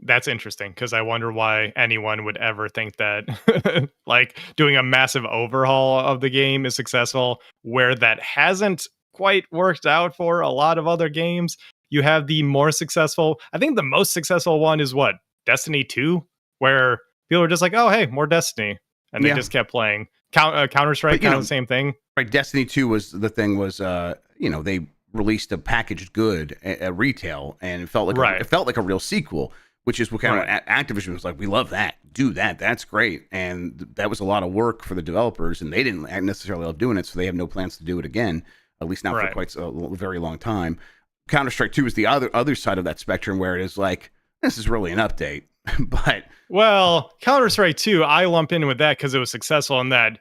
That's interesting, because I wonder why anyone would ever think that like doing a massive overhaul of the game is successful, where that hasn't quite worked out for a lot of other games. You have the more successful, I think the most successful one is what? Destiny 2, where people are just like, oh, hey, more Destiny. And they just kept playing. Counter-Strike, kind of the same thing. Right, Destiny 2 was, they released a packaged good at retail, and it felt like a real sequel, which is what kind of Activision was like, we love that. Do that. That's great. And that was a lot of work for the developers, and they didn't necessarily love doing it, so they have no plans to do it again, at least not for quite a very long time. Counter-Strike 2 is the other side of that spectrum, where it is like, this is really an update. But Counter-Strike 2, I lump in with that because it was successful in that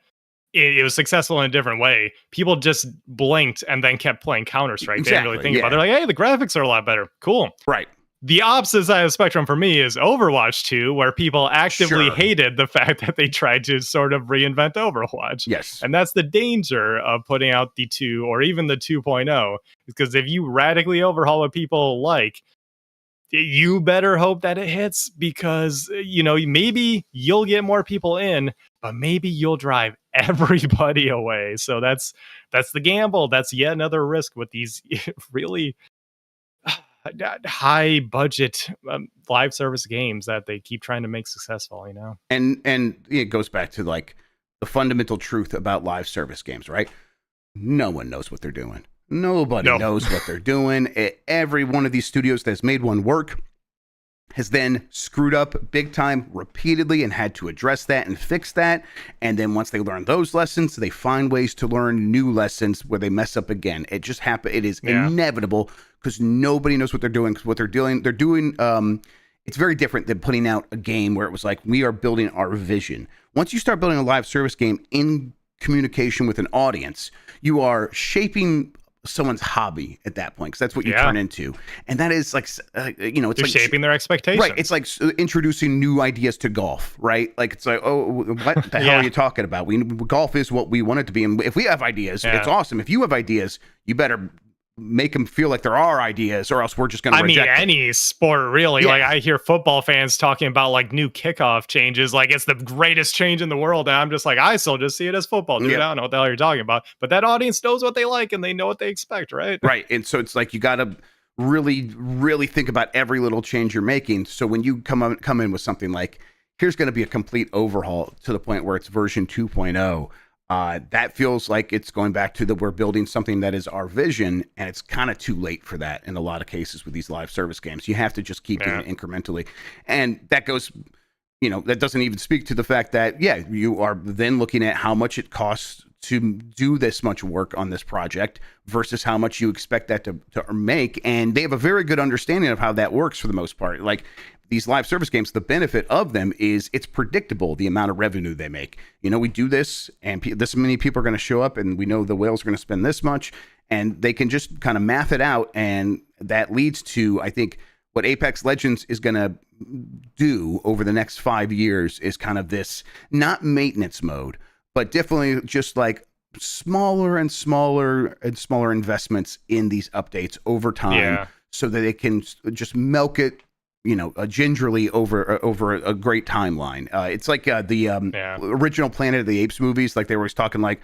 it was successful in a different way. People just blinked and then kept playing Counter-Strike. They didn't really think about it. They're like, hey, the graphics are a lot better. Cool. Right. The opposite side of the spectrum for me is Overwatch 2, where people actively hated the fact that they tried to sort of reinvent Overwatch. Yes. And that's the danger of putting out the 2 or even the 2.0, because if you radically overhaul what people like, you better hope that it hits, because, maybe you'll get more people in, but maybe you'll drive everybody away. So that's the gamble. That's yet another risk with these really high budget live service games that they keep trying to make successful, And it goes back to like the fundamental truth about live service games, right? No one knows what they're doing. Nobody knows what they're doing. Every one of these studios that's made one work has then screwed up big time repeatedly and had to address that and fix that. And then once they learn those lessons, they find ways to learn new lessons where they mess up again. It just happens. It is inevitable, because nobody knows what they're doing. Because what they're doing, it's very different than putting out a game where it was like, we are building our vision. Once you start building a live service game in communication with an audience, you are shaping someone's hobby at that point, because that's what you turn into. And that is like, it's You're like shaping their expectations. Right. It's like introducing new ideas to golf, right? Like, it's like, oh, what the hell are you talking about? Golf is what we want it to be. And if we have ideas, it's awesome. If you have ideas, you better make them feel like there are ideas, or else we're just going to reject them. Any sport, really. Like, I hear football fans talking about like new kickoff changes, like it's the greatest change in the world, and I'm just like, I still just see it as football, dude. I don't know what the hell you're talking about, but that audience knows what they like and they know what they expect, right? And so it's like, you got to really, really think about every little change you're making. So when you come in with something like, here's going to be a complete overhaul to the point where it's version 2.0, that feels like it's going back to we're building something that is our vision, and it's kind of too late for that in a lot of cases with these live service games. You have to just keep doing it incrementally. And that goes, that doesn't even speak to the fact that, you are then looking at how much it costs to do this much work on this project versus how much you expect that to make. And they have a very good understanding of how that works for the most part. Like, these live service games, the benefit of them is it's predictable, the amount of revenue they make. We do this and this many people are going to show up and we know the whales are going to spend this much, and they can just kind of math it out. And that leads to, I think, what Apex Legends is going to do over the next 5 years is kind of this, not maintenance mode, but definitely just like smaller and smaller and smaller investments in these updates over time, so that they can just milk it, gingerly over a great timeline. It's like the original Planet of the Apes movies. Like they were always talking like,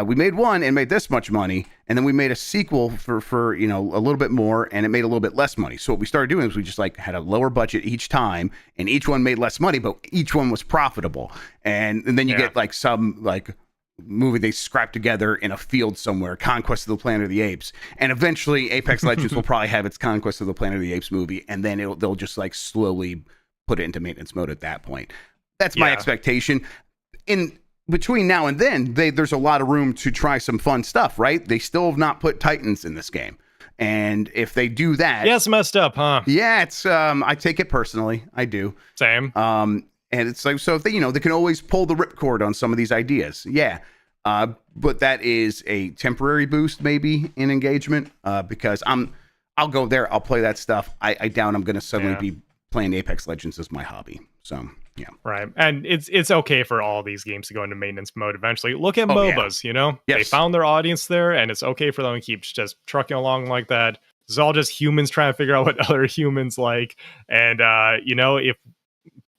we made one and made this much money, and then we made a sequel for a little bit more, and it made a little bit less money. So what we started doing is we just like had a lower budget each time, and each one made less money, but each one was profitable. And then you get like some like movie they scrapped together in a field somewhere, Conquest of the Planet of the Apes, and eventually Apex Legends will probably have its Conquest of the Planet of the Apes movie, and then they'll just like slowly put it into maintenance mode at that point. That's my expectation. In between now and then, there's a lot of room to try some fun stuff, right? They still have not put Titans in this game, and if they do that, it's messed up, huh? Yeah, it's I take it personally. I do. Same. And it's like, so if they, they can always pull the ripcord on some of these ideas. Yeah. But that is a temporary boost maybe in engagement, because I'll go there. I'll play that stuff. I doubt I'm going to suddenly be playing Apex Legends as my hobby. So, yeah. Right. And it's okay for all these games to go into maintenance mode eventually. Look at MOBAs, Yes. They found their audience there, and it's okay for them to keep just trucking along like that. It's all just humans trying to figure out what other humans like. And, if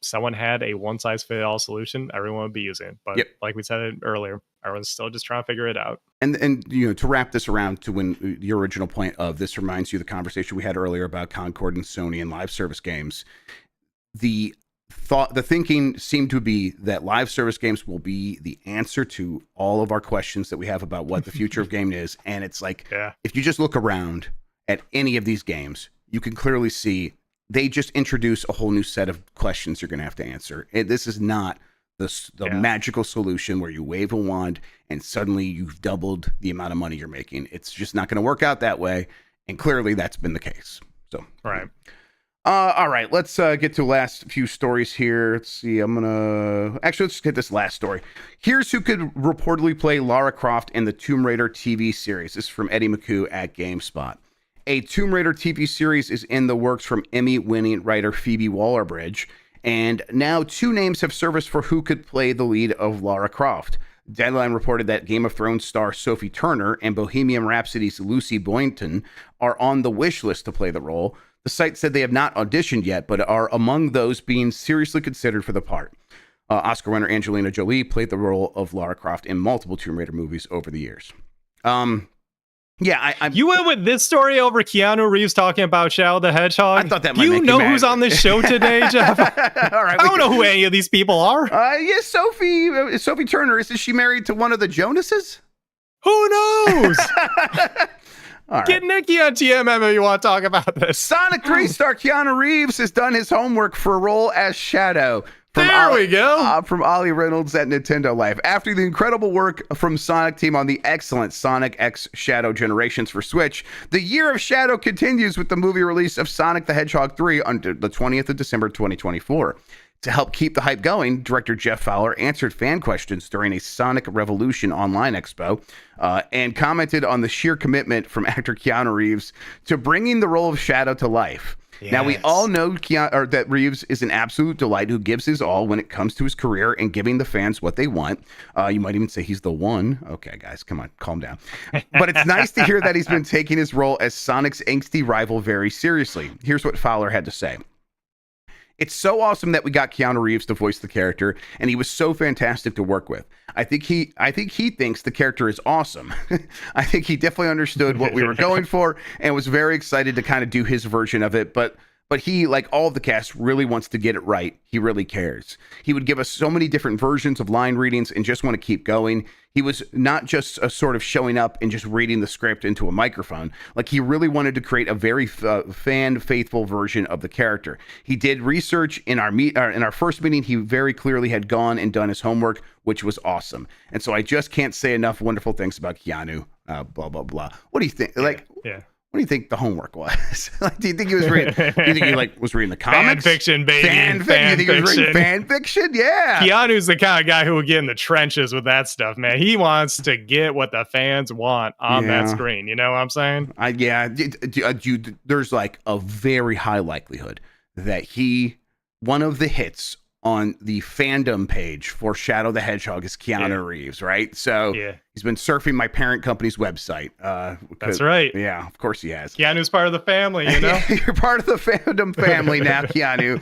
someone had a one-size-fits-all solution, everyone would be using it. But like we said earlier, everyone's still just trying to figure it out. And to wrap this around to when your original point of this reminds you of the conversation we had earlier about Concord and Sony and live service games. The thinking seemed to be that live service games will be the answer to all of our questions that we have about what the future of gaming is. And it's like, if you just look around at any of these games, you can clearly see they just introduce a whole new set of questions you're going to have to answer. This is not the magical solution where you wave a wand and suddenly you've doubled the amount of money you're making. It's just not going to work out that way. And clearly that's been the case. So, right. All right, let's get to the last few stories here. Let's see. Let's get this last story. Here's who could reportedly play Lara Croft in the Tomb Raider TV series. This is from Eddie McHugh at GameSpot. A Tomb Raider TV series is in the works from Emmy-winning writer Phoebe Waller-Bridge, and now 2 names have surfaced for who could play the lead of Lara Croft. Deadline reported that Game of Thrones star Sophie Turner and Bohemian Rhapsody's Lucy Boynton are on the wish list to play the role. The site said they have not auditioned yet, but are among those being seriously considered for the part. Oscar winner Angelina Jolie played the role of Lara Croft in multiple Tomb Raider movies over the years. You went with this story over Keanu Reeves talking about Shadow the Hedgehog? I thought that might make you mad. Who's on this show today, Jeff? All right, I don't know who any of these people are. Sophie Turner. Is she married to one of the Jonases? Who knows? All right. Get Nikki on TMM if you want to talk about this. Sonic 3 star Keanu Reeves has done his homework for a role as Shadow. We go. From Ollie Reynolds at Nintendo Life. After the incredible work from Sonic team on the excellent Sonic X Shadow Generations for Switch, the year of Shadow continues with the movie release of Sonic the Hedgehog 3 on the 20th of December 2024. To help keep the hype going, director Jeff Fowler answered fan questions during a Sonic Revolution online expo and commented on the sheer commitment from actor Keanu Reeves to bringing the role of Shadow to life. Yes. Now, we all know that Reeves is an absolute delight who gives his all when it comes to his career and giving the fans what they want. You might even say he's the one. Okay, guys, come on, calm down. But it's nice to hear that he's been taking his role as Sonic's angsty rival very seriously. Here's what Fowler had to say. It's so awesome that we got Keanu Reeves to voice the character, and he was so fantastic to work with. I think he thinks the character is awesome. I think he definitely understood what we were going for and was very excited to kind of do his version of it. But he, like all of the cast, really wants to get it right. He really cares. He would give us so many different versions of line readings and just want to keep going. He was not just a sort of showing up and just reading the script into a microphone. Like, he really wanted to create a very fan-faithful version of the character. He did research in our first meeting. He very clearly had gone and done his homework, which was awesome. And so I just can't say enough wonderful things about Keanu. Blah blah blah. What do you think? Yeah. What do you think the homework was? Like, do you think he was reading? Do you think he like was reading the comics? Fan fiction, baby. Fan fiction. You think he was reading fan fiction? Yeah. Keanu's the kind of guy who will get in the trenches with that stuff, man. He wants to get what the fans want on that screen. You know what I'm saying? There's like a very high likelihood that one of the hits on the fandom page for Shadow the Hedgehog is Keanu Reeves, right? So he's been surfing my parent company's website. That's right. Yeah, of course he has. Keanu's part of the family, you know? You're part of the fandom family now, Keanu.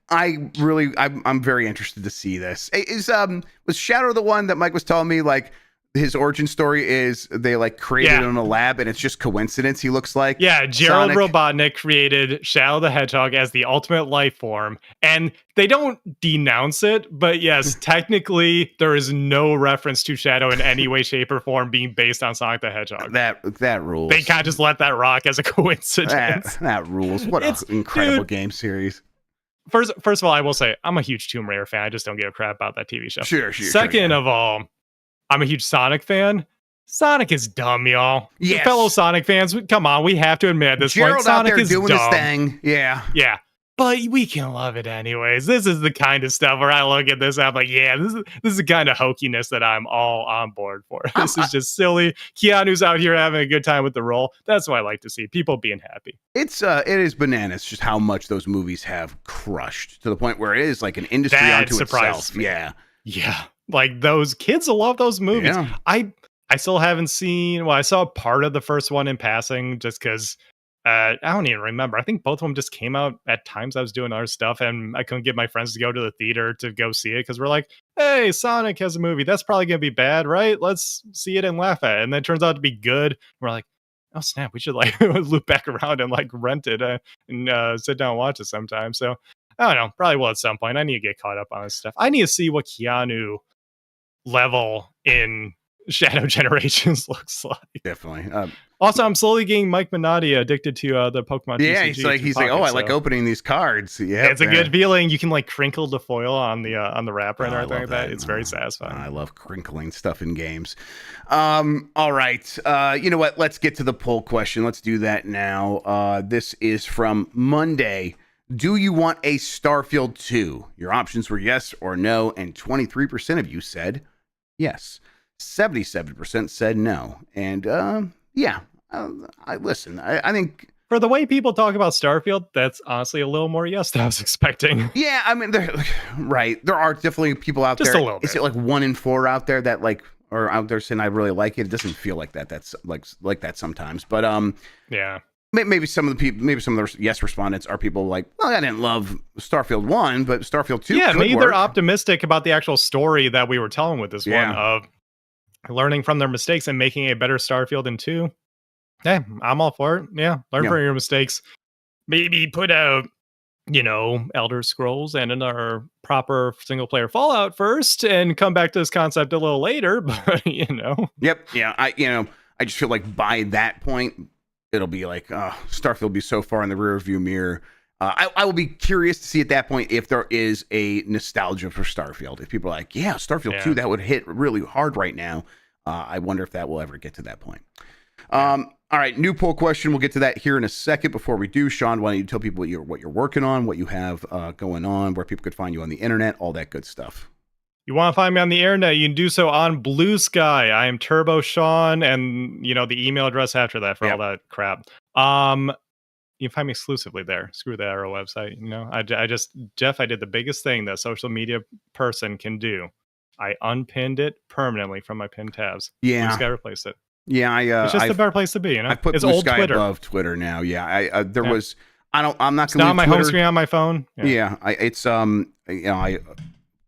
I'm very interested to see this. Was Shadow the one that Mike was telling me, like, his origin story is they like created it in a lab and it's just coincidence, he looks like? Yeah, Gerald Sonic. Robotnik created Shadow the Hedgehog as the ultimate life form, and they don't denounce it, but yes, technically there is no reference to Shadow in any way, shape, or form being based on Sonic the Hedgehog. That rules. They can't just let that rock as a coincidence. That rules. What an incredible game series. First of all, I will say I'm a huge Tomb Raider fan. I just don't give a crap about that TV show. Sure. Second of all, I'm a huge Sonic fan. Sonic is dumb, y'all. Yes. Fellow Sonic fans, come on, we have to admit at this point, Gerald Sonic out there is doing dumb. his thing. Yeah. Yeah. But we can love it anyways. This is the kind of stuff where I look at this, I'm like, yeah, this is the kind of hokiness that I'm all on board for. This is just silly. Keanu's out here having a good time with the role. That's what I like to see. People being happy. It is bananas just how much those movies have crushed to the point where it is like an industry unto itself. Me. Yeah. Yeah. Like those kids will love those movies. Yeah. I still haven't seen, I saw part of the first one in passing just because I don't even remember. I think both of them just came out at times I was doing other stuff and I couldn't get my friends to go to the theater to go see it because we're like, hey, Sonic has a movie. That's probably going to be bad, right? Let's see it and laugh at it. And then it turns out to be good. We're like, oh, snap. We should like loop back around and like rent it and sit down and watch it sometime. So I don't know. Probably will at some point. I need to get caught up on this stuff. I need to see what Keanu level in Shadow Generations looks like. Definitely. Also, I'm slowly getting Mike Minotti addicted to the Pokemon. Yeah, TCG he's like, oh, I like opening these cards. Yeah, it's a good feeling. You can like crinkle the foil on the wrapper and everything like that. It's very satisfying. I love crinkling stuff in games. All right. You know what? Let's get to the poll question. Let's do that now. This is from Monday. Do you want a Starfield 2? Your options were yes or no, and 23% of you said yes. 77% said no. And I listen. I think for the way people talk about Starfield, that's honestly a little more yes than I was expecting. Yeah, I mean, right. There are definitely people out just there. A little bit. Is it like 1 in 4 out there that like are out there saying I really like it? It doesn't feel like that. That's like that sometimes. But yeah. Maybe some of the yes respondents are people like, well, I didn't love Starfield 1, but Starfield 2 yeah, could maybe work. they're optimistic about the actual story that we were telling with this one of learning from their mistakes and making a better Starfield in 2. Yeah, I'm all for it. Yeah, learn from your mistakes. Maybe put out, Elder Scrolls and another proper single-player Fallout first and come back to this concept a little later, but, Yep, yeah, I just feel like by that point, it'll be like, Starfield will be so far in the rear view mirror. I will be curious to see at that point if there is a nostalgia for Starfield. If people are like, yeah, Starfield 2, that would hit really hard right now. I wonder if that will ever get to that point. All right, new poll question. We'll get to that here in a second. Before we do, Sean, why don't you tell people what you're working on, what you have going on, where people could find you on the internet, all that good stuff. You want to find me on the internet, you can do so on Blue Sky. I am TurboShawn, and the email address after that for all that crap. You can find me exclusively there. Screw the Arrow website. I did the biggest thing that a social media person can do. I unpinned it permanently from my pinned tabs. Yeah, Blue Sky replaced it. Yeah, it's just a better place to be. I put it's Blue old Sky Twitter. above Twitter now. Yeah, I'm not it's not on my Twitter. home screen on my phone.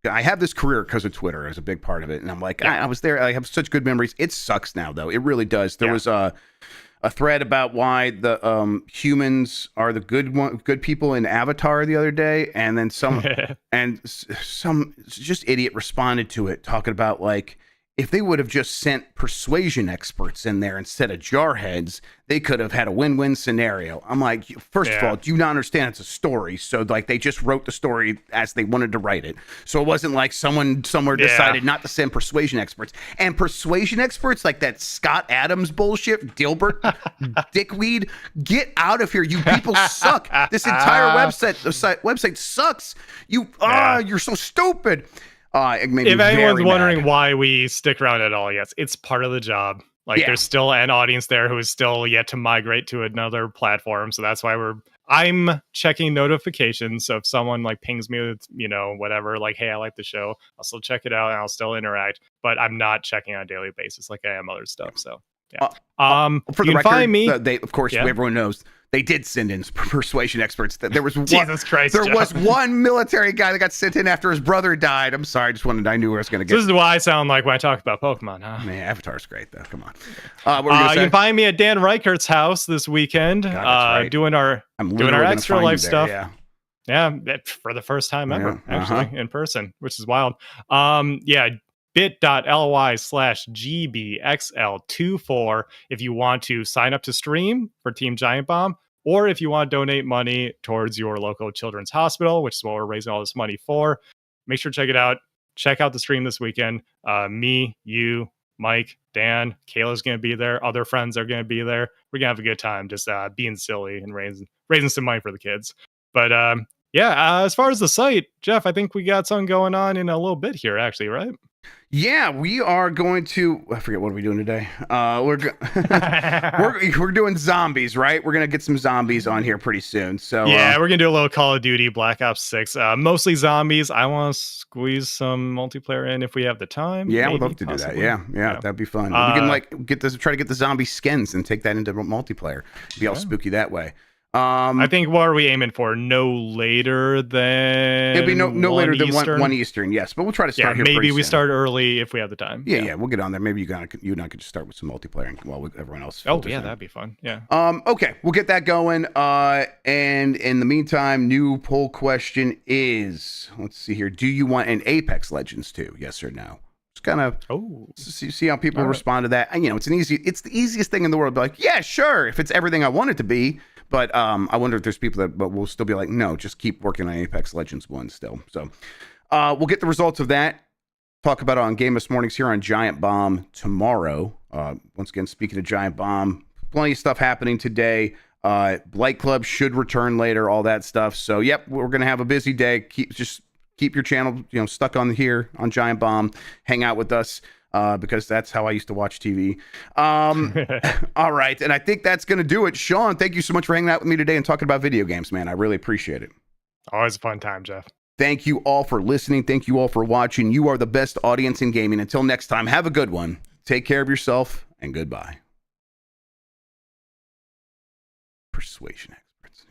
I have this career because of Twitter as a big part of it, and I'm like, I was there. I have such good memories. It sucks now, though. It really does. There was a thread about why the humans are the good people in Avatar the other day, and then some just idiot responded to it talking about like if they would have just sent persuasion experts in there instead of jarheads, they could have had a win-win scenario. I'm like, first of all, do you not understand it's a story? So like they just wrote the story as they wanted to write it. So it wasn't like someone somewhere decided not to send persuasion experts. And persuasion experts like that Scott Adams bullshit, Dilbert, dickweed, get out of here. You people suck. This entire website sucks. You're so stupid. If anyone's wondering why we stick around at all, yes, it's part of the job. Like there's still an audience there who is still yet to migrate to another platform. So that's why I'm checking notifications. So if someone like pings me with, whatever, like, hey, I like the show, I'll still check it out and I'll still interact, but I'm not checking on a daily basis like I am other stuff. So yeah. For the record, find me. Of course, everyone knows they did send in persuasion experts. There was one, Jesus Christ, there was one military guy that got sent in after his brother died. I'm sorry, I knew where I was going to get. This is why I sound like when I talk about Pokemon, huh? Man, Avatar's great though. Come on. You can find me at Dan Reichert's house this weekend, doing our extra life stuff. Yeah, for the first time ever, actually, in person, which is wild. bit.ly/GBXL24 if you want to sign up to stream for Team Giant Bomb, or if you want to donate money towards your local children's hospital, which is what we're raising all this money for. Make sure to check it out. Check out the stream this weekend. Me, you, Mike, Dan, Kayla's going to be there. Other friends are going to be there. We're going to have a good time just being silly and raising some money for the kids. But as far as the site, Jeff, I think we got something going on in a little bit here, actually, right? Yeah, we are going to. I forget what are we doing today. We're doing zombies, right? We're gonna get some zombies on here pretty soon. So we're gonna do a little Call of Duty Black Ops 6. Mostly zombies. I want to squeeze some multiplayer in if we have the time. Yeah, we'd love to do that. Yeah, that'd be fun. We can try to get the zombie skins and take that into multiplayer. Be all spooky that way. I think what are we aiming for? No later than it'll be no later than Eastern? 1 Eastern. Yes, but we'll try to start here. Maybe we soon. Start early if we have the time. Yeah, we'll get on there. Maybe you and I could just start with some multiplayer while everyone else. That'd be fun. Yeah. Okay, we'll get that going. And in the meantime, new poll question is: let's see here. Do you want an Apex Legends 2? Yes or no? Just kind of see how people respond to that. And it's the easiest thing in the world. Be like, yeah, sure, if it's everything I want it to be. But I wonder if there's people that will still be like, no, just keep working on Apex Legends 1 still. So we'll get the results of that. Talk about it on Game Us Mornings here on Giant Bomb tomorrow. Once again, speaking of Giant Bomb, plenty of stuff happening today. Blight Club should return later, all that stuff. So, yep, we're going to have a busy day. Keep your channel stuck on here on Giant Bomb. Hang out with us. Because that's how I used to watch TV. All right. And I think that's going to do it. Sean, thank you so much for hanging out with me today and talking about video games, man. I really appreciate it. Always a fun time, Jeff. Thank you all for listening. Thank you all for watching. You are the best audience in gaming. Until next time, have a good one. Take care of yourself and goodbye. Persuasion experts.